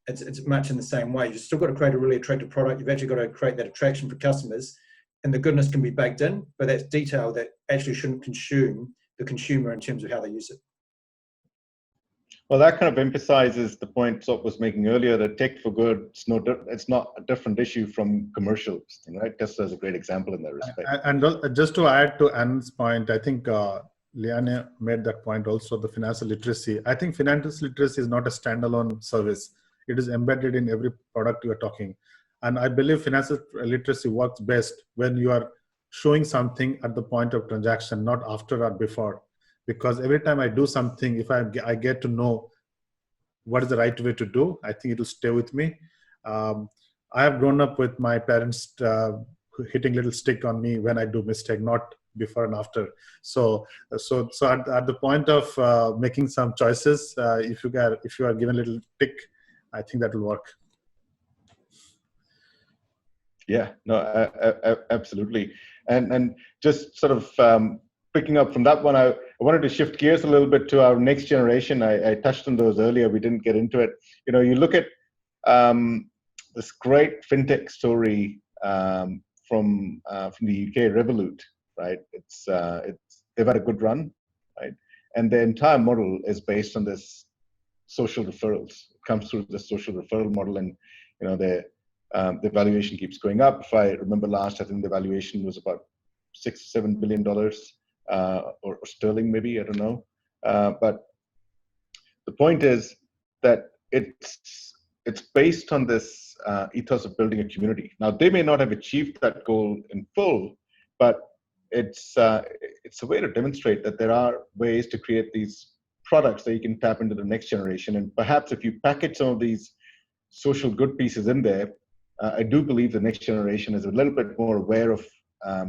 It's much in the same way. You've still got to create a really attractive product. You've actually got to create that attraction for customers. And the goodness can be baked in, but that's detail that actually shouldn't consume the consumer in terms of how they use it. Well, that kind of emphasizes the point Sop was making earlier, that tech for good, it's not a different issue from commercials, right? Tesla is a great example in that respect. And just to add to Anne's point, I think Liane made that point also, the financial literacy. I think financial literacy is not a standalone service. It is embedded in every product you are talking. And I believe financial literacy works best when you are showing something at the point of transaction, not after or before. Because every time I do something, if I get to know what is the right way to do, I think it will stay with me. I have grown up with my parents hitting little stick on me when I do mistake, not before and after. So at the point of making some choices, if you are given a little tick, I think that will work. Yeah, no, absolutely. And just sort of picking up from that one, I wanted to shift gears a little bit to our next generation. I touched on those earlier. We didn't get into it. You look at this great fintech story from the UK, Revolut, right? They've had a good run, right? And the entire model is based on this social referrals. It comes through the social referral model, and the valuation keeps going up. If I remember last, I think the valuation was about $6-7 billion or sterling, maybe, I don't know. But the point is that it's based on this ethos of building a community. Now, they may not have achieved that goal in full, but it's a way to demonstrate that there are ways to create these products that you can tap into the next generation. And perhaps if you package some of these social good pieces in there, I do believe the next generation is a little bit more aware of, a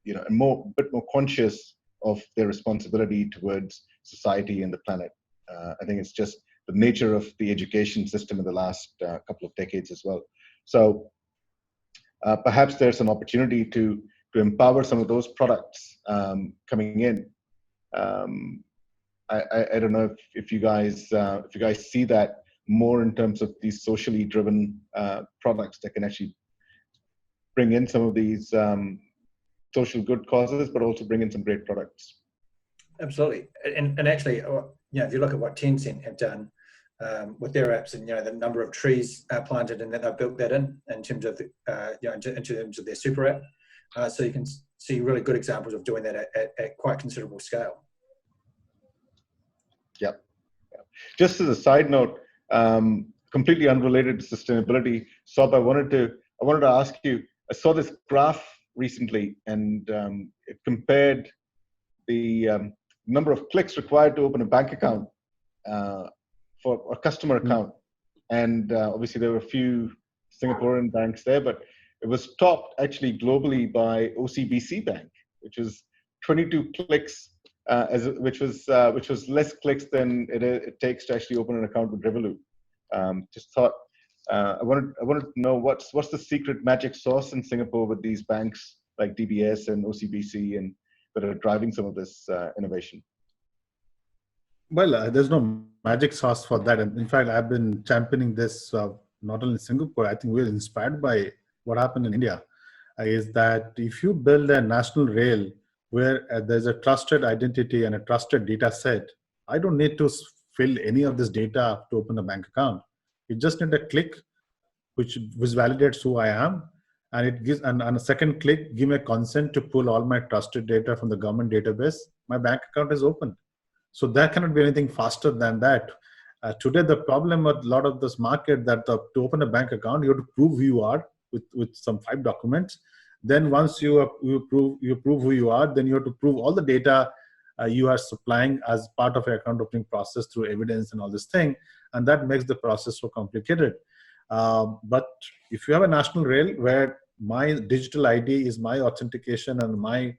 bit more conscious of their responsibility towards society and the planet. I think it's just the nature of the education system in the last couple of decades as well. So perhaps there's an opportunity to empower some of those products coming in. I don't know if you guys see that more in terms of these socially driven products that can actually bring in some of these social good causes, but also bring in some great products. Absolutely, and actually, if you look at what Tencent have done with their apps, and the number of trees planted, and that they've built that in terms of in terms of their super app, so you can see really good examples of doing that at quite considerable scale. Yep. Just as a side note, completely unrelated to sustainability, Sob, I wanted to ask you. I saw this graph recently, and it compared the number of clicks required to open a bank account for a customer account. And obviously there were a few Singaporean banks there, but it was topped actually globally by OCBC Bank, which was 22 clicks, which was less clicks than it takes to actually open an account with Revolut. Just thought I wanted to know what's the secret magic sauce in Singapore with these banks like DBS and OCBC and that are driving some of this innovation. Well, there's no magic sauce for that. And in fact, I've been championing this not only in Singapore. I think we're inspired by what happened in India. Is that if you build a national rail where there's a trusted identity and a trusted data set, I don't need to fill any of this data to open a bank account. You just need a click, which validates who I am, and it gives, and on a second click, give me a consent to pull all my trusted data from the government database. My bank account is open. So there cannot be anything faster than that. Today, the problem with a lot of this market that to open a bank account, you have to prove who you are with some 5 documents. Then once you prove who you are, then you have to prove all the data you are supplying as part of your account opening process through evidence and all this thing, and that makes the process so complicated. But if you have a national rail where my digital ID is my authentication and my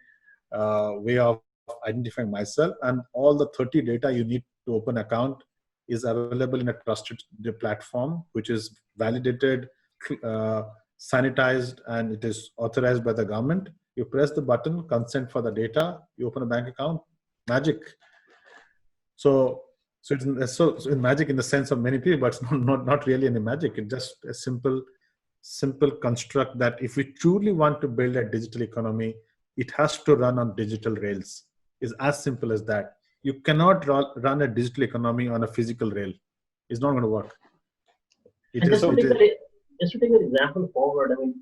way of identifying myself, and all the 30 data you need to open account is available in a trusted platform, which is validated, sanitized, and it is authorized by the government. You press the button, consent for the data, you open a bank account, magic. So it's magic in the sense of many people, but it's not really any magic. It's just a simple construct that if we truly want to build a digital economy, it has to run on digital rails. It's as simple as that. You cannot run a digital economy on a physical rail. It's not going to work. Just to take an example forward, I mean,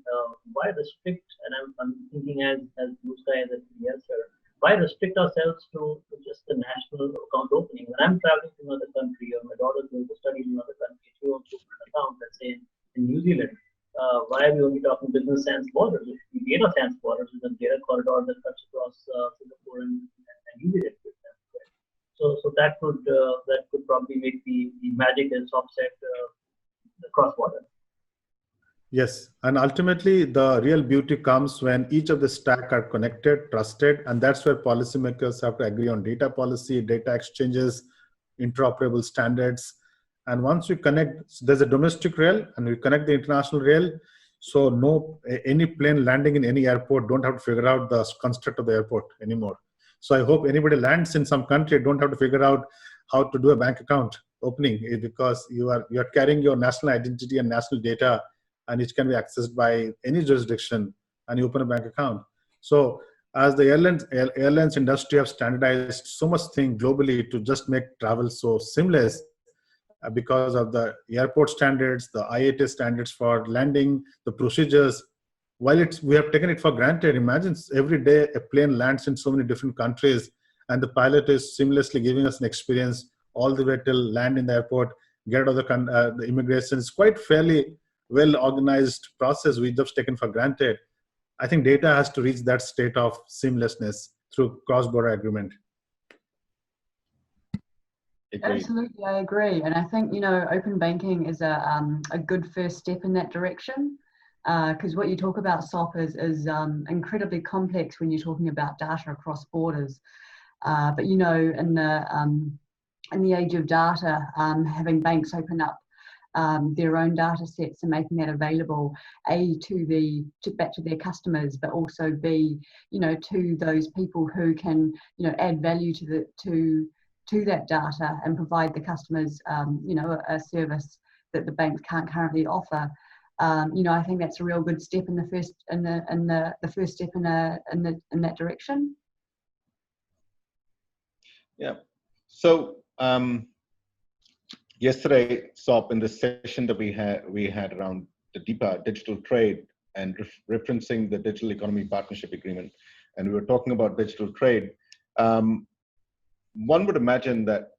why restrict, and I'm thinking as Blue Sky as everybody else here, why restrict ourselves to just the national account opening? When I'm traveling to another country, or my daughter's going to study in another country, she wants to open an account, let's say in New Zealand, why are we only talking business sans borders? If we data sans borders, we can data corridor that cuts across Singapore and New Zealand, for example. Right? So that could probably make the magic and offset the cross border. Yes, and ultimately the real beauty comes when each of the stack are connected, trusted, and that's where policymakers have to agree on data policy, data exchanges, interoperable standards. And once we connect, there's a domestic rail and we connect the international rail. So any plane landing in any airport don't have to figure out the construct of the airport anymore. So I hope anybody lands in some country don't have to figure out how to do a bank account opening, because you are carrying your national identity and national data, and it can be accessed by any jurisdiction, and you open a bank account. So as the airlines industry have standardized so much thing globally to just make travel so seamless, because of the airport standards, the IATA standards for landing, the procedures, while we have taken it for granted. Imagine every day a plane lands in so many different countries and the pilot is seamlessly giving us an experience all the way till land in the airport, get out of the immigration. It's quite fairly well organized process we just taken for granted. I think data has to reach that state of seamlessness through cross-border agreement. Agreed. Absolutely, I agree. And I think, open banking is a good first step in that direction, because what you talk about, SOP, is incredibly complex when you're talking about data across borders. But, in the age of data, having banks open up their own data sets and making that available, back to their customers, but also B, to those people who can, add value to that data and provide the customers, a service that the banks can't currently offer. I think that's a real good step in the first step in that direction. Yeah. So yesterday, SOP, in the session that we had around the DIPA, digital trade, and referencing the Digital Economy Partnership Agreement, and we were talking about digital trade. One would imagine that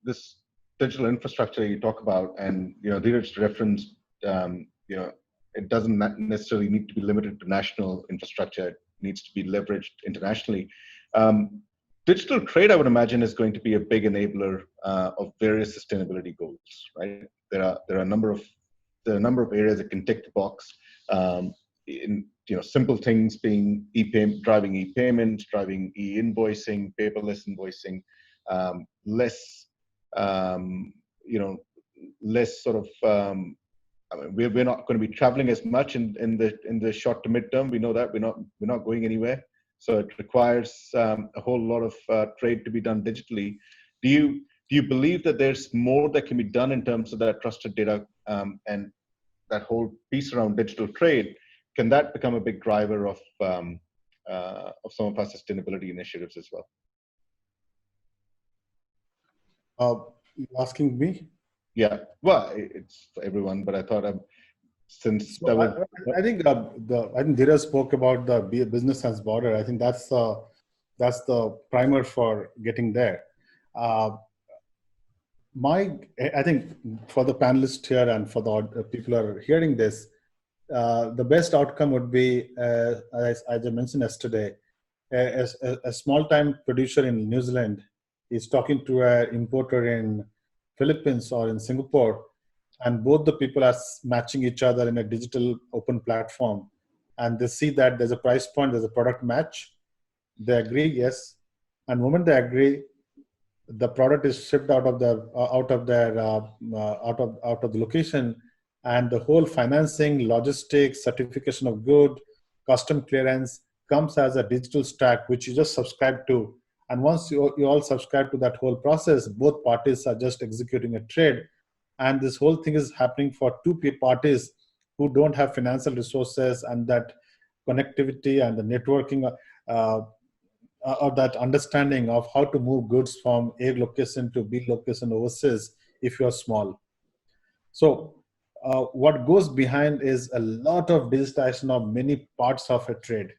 this digital infrastructure you talk about, and Dheeraj referenced, it doesn't necessarily need to be limited to national infrastructure. It needs to be leveraged internationally. Digital trade, I would imagine, is going to be a big enabler of various sustainability goals. Right? There are a number of areas that can tick the box. In simple things being driving e-payments, driving e-invoicing, paperless invoicing, less sort of. We're not going to be traveling as much in the short to mid-term. We know that we're not going anywhere. So it requires a whole lot of trade to be done digitally. Do you believe that there's more that can be done in terms of that trusted data and that whole piece around digital trade? Can that become a big driver of some of our sustainability initiatives as well? You asking me? Yeah. Well, it's for everyone, but I thought I think Dheeraj spoke about the business as border. I think that's the primer for getting there. I think for the panelists here and for the people who are hearing this, the best outcome would be, as I mentioned yesterday, a small-time producer in New Zealand is talking to an importer in Philippines or in Singapore, and both the people are matching each other in a digital open platform, and they see that there's a price point, there's a product match. They agree, yes, and the moment they agree, the product is shipped out of the location, and the whole financing, logistics, certification of good, custom clearance comes as a digital stack which you just subscribe to. And once you all subscribe to that whole process, both parties are just executing a trade. And this whole thing is happening for two parties who don't have financial resources, and that connectivity and the networking or that understanding of how to move goods from A location to B location overseas if you're small. So what goes behind is a lot of digitization of many parts of a trade.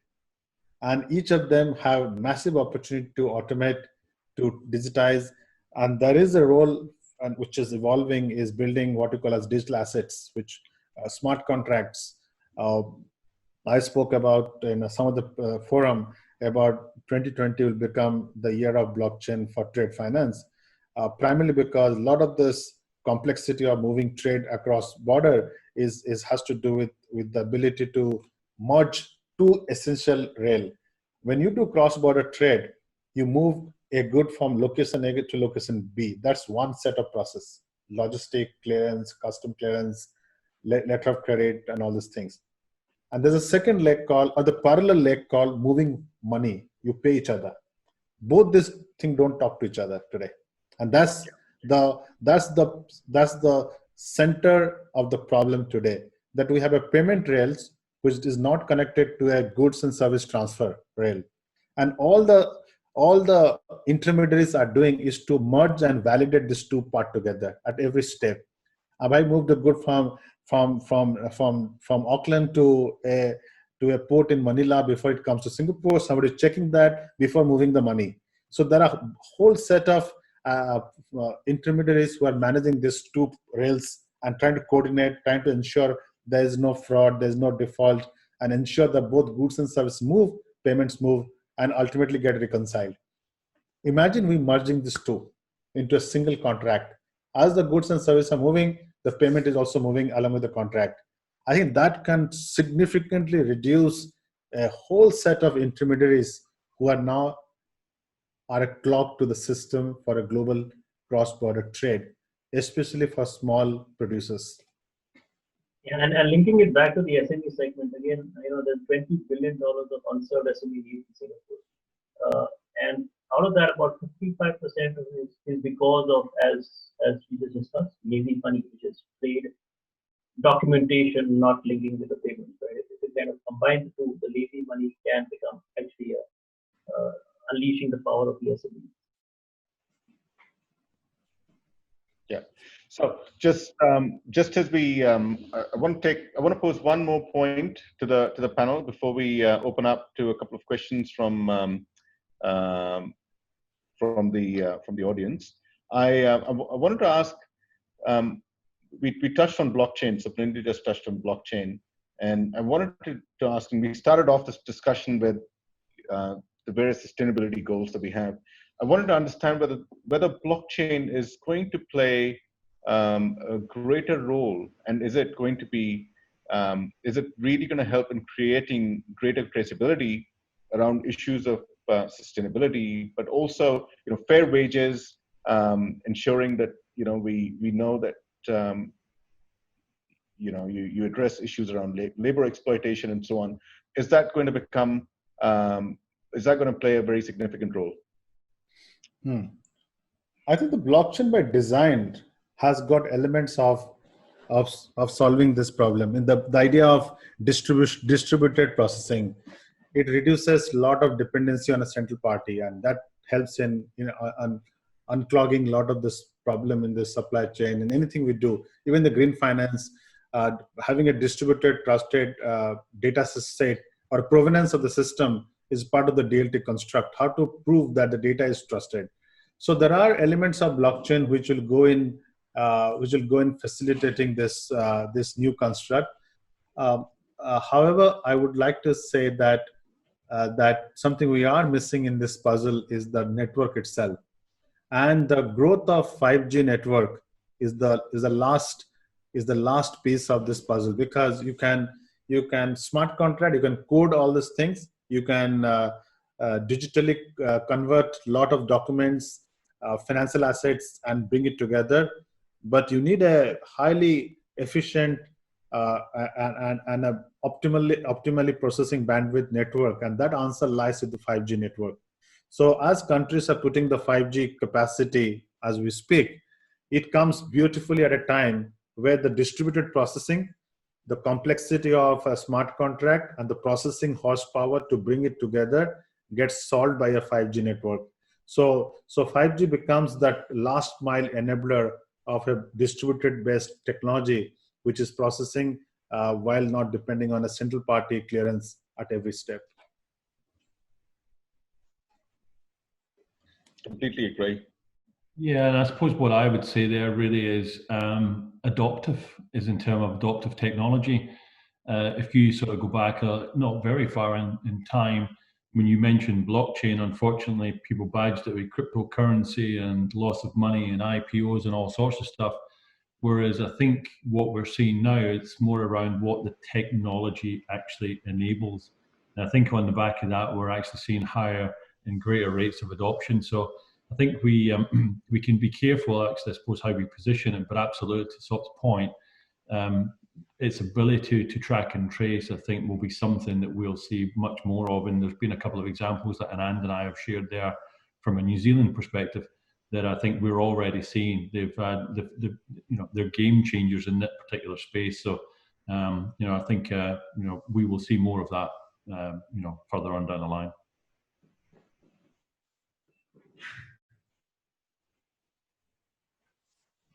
And each of them have massive opportunity to automate, to digitize. And there is a role which is evolving, is building what you call as digital assets, which smart contracts. I spoke about in some of the forum about 2020 will become the year of blockchain for trade finance, primarily because a lot of this complexity of moving trade across border has to do with the ability to merge two essential rail. When you do cross-border trade, you move a good from location A to location B. That's one set of process: logistic clearance, custom clearance, letter of credit, and all these things. And there's a second leg called, or the parallel leg called moving money. You pay each other. Both these things don't talk to each other today, and that's the center of the problem today. That we have a payment rails which is not connected to a goods and service transfer rail, and all the intermediaries are doing is to merge and validate these two parts together at every step. If I moved a good from Auckland to a port in Manila before it comes to Singapore, somebody checking that before moving the money. So there are a whole set of intermediaries who are managing these two rails and trying to coordinate, trying to ensure there is no fraud, there is no default, and ensure that both goods and services move, payments move, and ultimately get reconciled. Imagine we merging these two into a single contract. As the goods and services are moving, the payment is also moving along with the contract. I think that can significantly reduce a whole set of intermediaries who are now a clog to the system for a global cross-border trade, especially for small producers. Yeah, and linking it back to the SME segment again, there's $20 billion of unserved SME needs in Singapore, and out of that, about 55% of it is because of, as we just discussed, lazy money, which is trade documentation not linking with the payments. Right? If you kind of combine the two, the lazy money can become actually unleashing the power of the SME. Yeah. So just as we, I want to pose one more point to the panel before we open up to a couple of questions from the audience. I wanted to ask. We touched on blockchain. So Plindy just touched on blockchain, and I wanted to ask. And we started off this discussion with the various sustainability goals that we have. I wanted to understand whether blockchain is going to play a greater role, and is it going to be, is it really going to help in creating greater traceability around issues of sustainability, but also fair wages, ensuring that we know that you address issues around labor exploitation and so on. Is that going to become is that going to play a very significant role? I think the blockchain by design has got elements of solving this problem. In the idea of distributed processing, it reduces a lot of dependency on a central party, and that helps in unclogging a lot of this problem in the supply chain and anything we do. Even the green finance, having a distributed, trusted data set or provenance of the system is part of the DLT construct. How to prove that the data is trusted. So there are elements of blockchain which will go in facilitating this new construct. However, I would like to say that something we are missing in this puzzle is the network itself, and the growth of 5G network is the last piece of this puzzle, because you can smart contract, you can code all these things, you can digitally convert a lot of documents, financial assets, and bring it together, but you need a highly efficient and a optimally processing bandwidth network, and that answer lies with the 5G network. So as countries are putting the 5G capacity as we speak, it comes beautifully at a time where the distributed processing, the complexity of a smart contract, and the processing horsepower to bring it together gets solved by a 5G network. So 5G becomes that last mile enabler of a distributed based technology, which is processing while not depending on a central party clearance at every step. Completely agree. Yeah, and I suppose what I would say there really is adoptive, is in terms of adoptive technology. If you sort of go back not very far in time, when you mentioned blockchain, unfortunately, people badged it with cryptocurrency and loss of money and IPOs and all sorts of stuff. Whereas I think what we're seeing now, it's more around what the technology actually enables. And I think on the back of that, we're actually seeing higher and greater rates of adoption. So I think we we can be careful, actually, I suppose, how we position it, but absolutely, to Sop's point, its ability to track and trace, I think, will be something that we'll see much more of. And there's been a couple of examples that Anand and I have shared there from a New Zealand perspective that I think we're already seeing. They've they're game changers in that particular space. So I think we will see more of that further on down the line.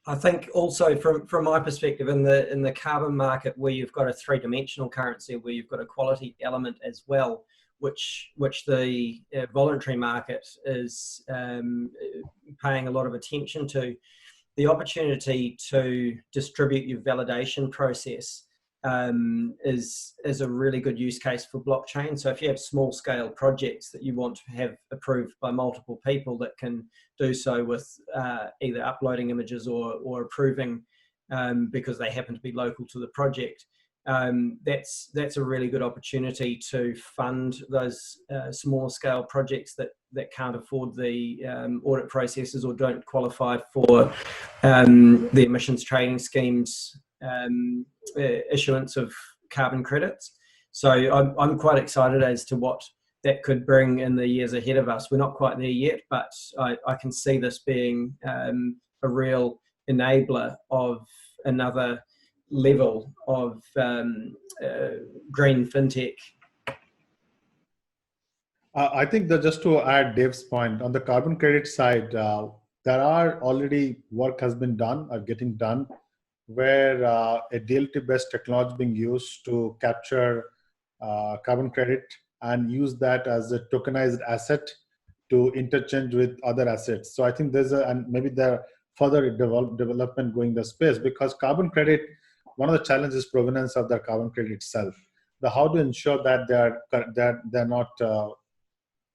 I think also from my perspective, in the carbon market, where you've got a three-dimensional currency, where you've got a quality element as well, which the voluntary market is paying a lot of attention to, the opportunity to distribute your validation process is a really good use case for blockchain. So if you have small scale projects that you want to have approved by multiple people that can do so with either uploading images or approving because they happen to be local to the project, that's a really good opportunity to fund those smaller scale projects that can't afford the audit processes or don't qualify for the emissions trading schemes issuance of carbon credits. So I'm quite excited as to what that could bring in the years ahead of us. We're not quite there yet, but I can see this being a real enabler of another level of green fintech. I think that just to add Dave's point, on the carbon credit side, there are already work has been done or getting done where a DLT-based technology being used to capture carbon credit and use that as a tokenized asset to interchange with other assets. So I think and maybe there are further development going the space, because carbon credit, one of the challenges is provenance of the carbon credit itself. How to ensure that they're not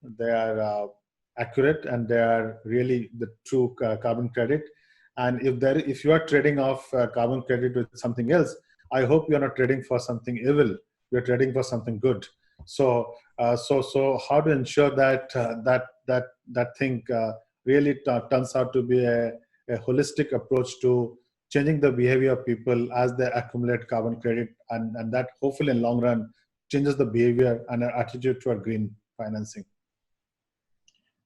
they are accurate and they are really the true carbon credit. And if you are trading off carbon credit with something else, I hope you're not trading for something evil. You're trading for something good. So how to ensure that that thing really turns out to be a holistic approach to changing the behavior of people as they accumulate carbon credit, and that hopefully in long run changes the behavior and our attitude toward green financing.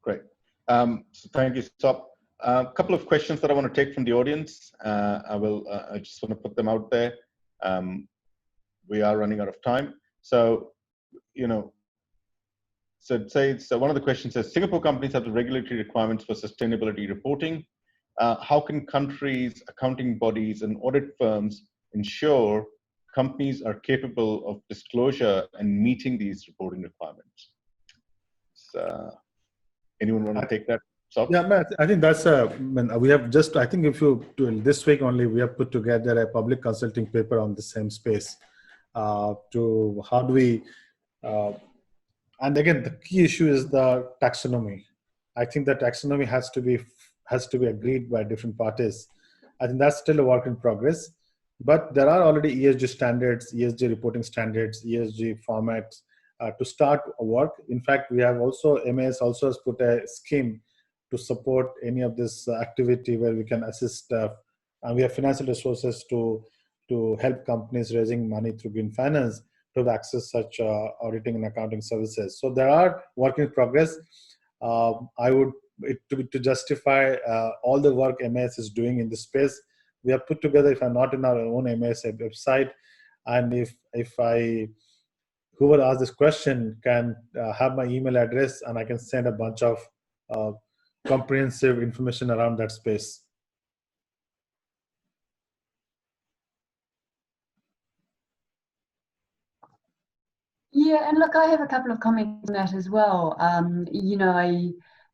Great. So thank you, Sop. A couple of questions that I want to take from the audience. I just want to put them out there. We are running out of time. So, so one of the questions says, Singapore companies have the regulatory requirements for sustainability reporting. How can countries, accounting bodies, and audit firms ensure companies are capable of disclosure and meeting these reporting requirements? So, anyone want to take that? Yeah, I think that's we have just, I think if you do this week only, we have put together a public consulting paper on the same space to how do we, and again, the key issue is the taxonomy. I think the taxonomy has to be agreed by different parties. I think that's still a work in progress, but there are already ESG standards, ESG reporting standards, ESG formats to start work. In fact, we have also, MAS also has put a scheme to support any of this activity where we can assist, and we have financial resources to help companies raising money through green finance to access such auditing and accounting services. So there are work in progress. I would, to justify all the work MAS is doing in this space, we have put together, if I'm not in our own MAS website, and if whoever asked this question can have my email address, and I can send a bunch of comprehensive information around that space. Yeah, and look, I have a couple of comments on that as well. I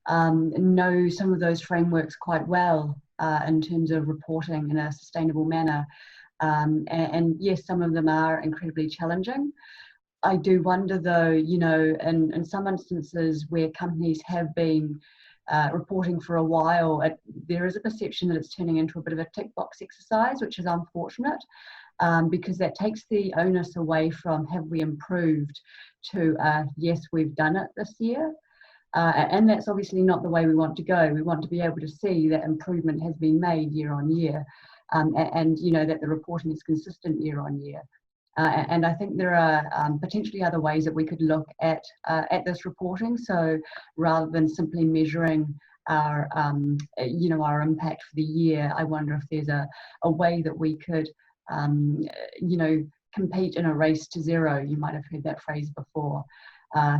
know some of those frameworks quite well in terms of reporting in a sustainable manner. And yes, some of them are incredibly challenging. I do wonder though, in some instances where companies have been reporting for a while, there is a perception that it's turning into a bit of a tick box exercise, which is unfortunate, because that takes the onus away from have we improved to yes, we've done it this year. And that's obviously not the way we want to go. We want to be able to see that improvement has been made year on year, and you know that the reporting is consistent year on year. And I think there are potentially other ways that we could look at this reporting. So rather than simply measuring our our impact for the year, I wonder if there's a way that we could compete in a race to zero. You might have heard that phrase before.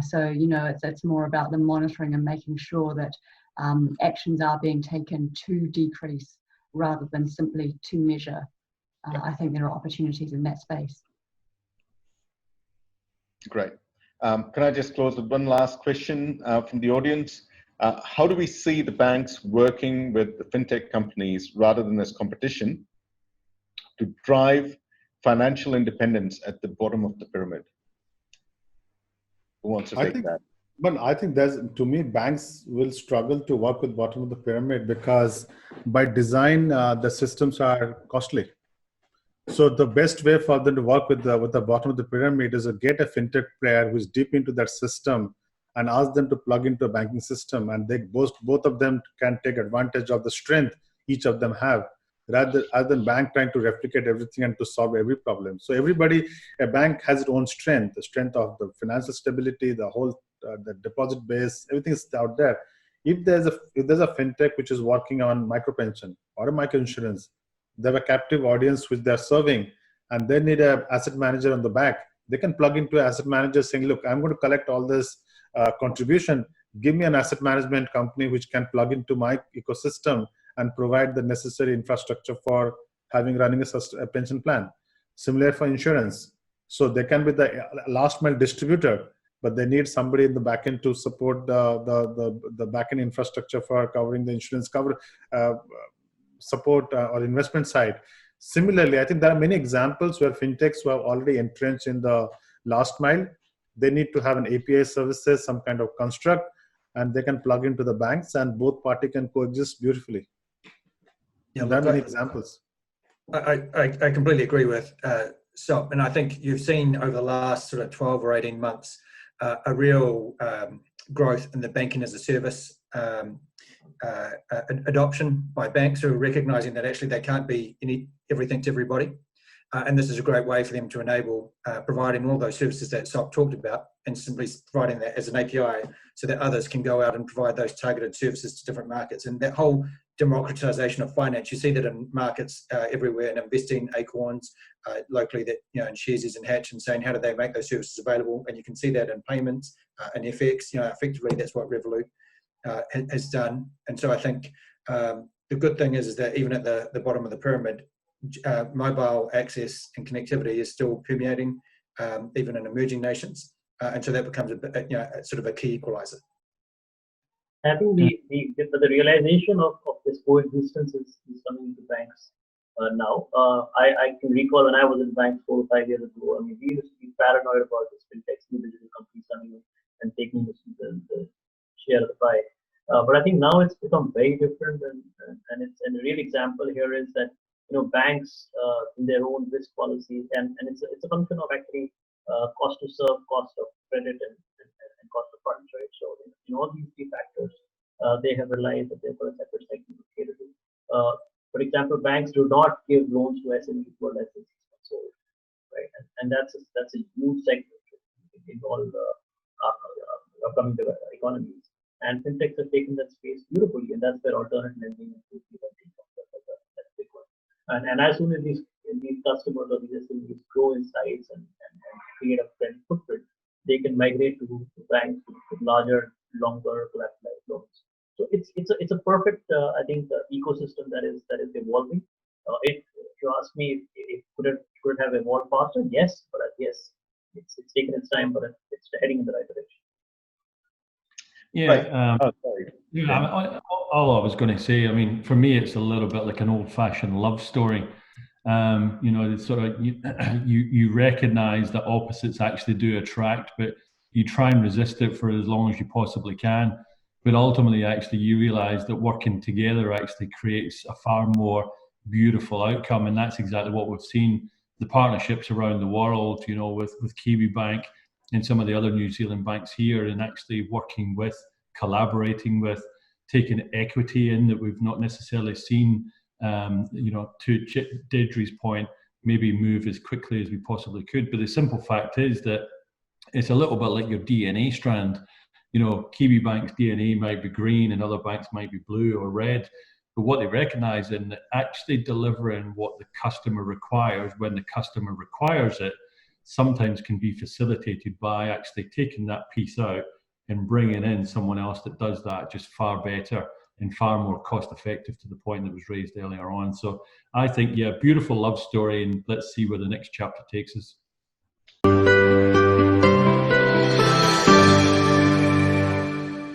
So it's more about the monitoring and making sure that actions are being taken to decrease rather than simply to measure. I think there are opportunities in that space. Great. Can I just close with one last question from the audience? How do we see the banks working with the fintech companies rather than as competition to drive financial independence at the bottom of the pyramid? Who wants to take that? But I think to me, banks will struggle to work with bottom of the pyramid because by design, the systems are costly. So the best way for them to work with the bottom of the pyramid is to get a fintech player who's deep into that system and ask them to plug into a banking system, and they both of them can take advantage of the strength each of them have, rather than bank trying to replicate everything and to solve every problem. So a bank has its own strength, the strength of the financial stability, the whole the deposit base, everything is out there. If there's a fintech which is working on micro pension or a micro insurance, they have a captive audience which they're serving, and they need an asset manager on the back. They can plug into an asset manager saying, look, I'm going to collect all this contribution. Give me an asset management company which can plug into my ecosystem and provide the necessary infrastructure for running a pension plan. Similar for insurance. So they can be the last mile distributor, but they need somebody in the back end to support the back end infrastructure for covering the insurance support or investment side. Similarly, I think there are many examples where fintechs who have already entrenched in the last mile, they need to have an API services, some kind of construct, and they can plug into the banks, and both parties can coexist beautifully. Yeah, there are many examples. I completely agree with Sop, and I think you've seen over the last sort of 12 or 18 months a real growth in the banking as a service adoption by banks who are recognizing that actually they can't be everything to everybody. And this is a great way for them to enable providing all those services that Sop talked about, and simply providing that as an API so that others can go out and provide those targeted services to different markets. And that whole democratization of finance, you see that in markets everywhere, and investing acorns locally, that in Sharesies and Hatch, and saying how do they make those services available. And you can see that in payments and FX. Effectively that's what Revolut has done. And so I think the good thing is that even at the bottom of the pyramid, mobile access and connectivity is still permeating, even in emerging nations, and so that becomes a sort of a key equalizer. I think the realization of this coexistence is coming into banks now. I can recall when I was in banks 4 or 5 years ago. I mean, we used to be paranoid about this fintechs, new digital companies coming in and taking the share of the pie. But I think now it's become very different, and a real example here is that banks in their own risk policies, and it's a function of actually cost to serve, cost of credit, and cost of funds, right? So in all these 3 factors, they have realized that they've got a separate segment to cater to. For example, banks do not give loans to SMEs who are less than 6 months old, right? And that's a huge segment in all upcoming economies. And fintechs have taken that space beautifully, and that's where alternate lending and that's a big one. And as soon as these customers or these SMEs grow in size and create a credit footprint, they can migrate to banks with larger, longer collateralized loans. So it's a perfect I think ecosystem that is evolving. If you ask me, could it have evolved faster? Yes, but yes, it's taken its time, but it's heading in the right direction. Yeah. Sorry. All I was going to say, I mean, for me, it's a little bit like an old-fashioned love story. It's sort of you recognise that opposites actually do attract, but you try and resist it for as long as you possibly can. but ultimately actually you realize that working together actually creates a far more beautiful outcome. And that's exactly what we've seen, the partnerships around the world, you know, with Kiwi Bank and some of the other New Zealand banks here, and actually working with, collaborating with, taking equity in that we've not necessarily seen, you know, to Deirdre's point, maybe move as quickly as we possibly could. But the simple fact is that it's a little bit like your DNA strand. You know, Kiwi Bank's DNA might be green and other banks might be blue or red, but what they recognize in actually delivering what the customer requires when the customer requires it sometimes can be facilitated by actually taking that piece out and bringing in someone else that does that just far better and far more cost effective, to the point that was raised earlier on. So I think, yeah, beautiful love story, and let's see where the next chapter takes us.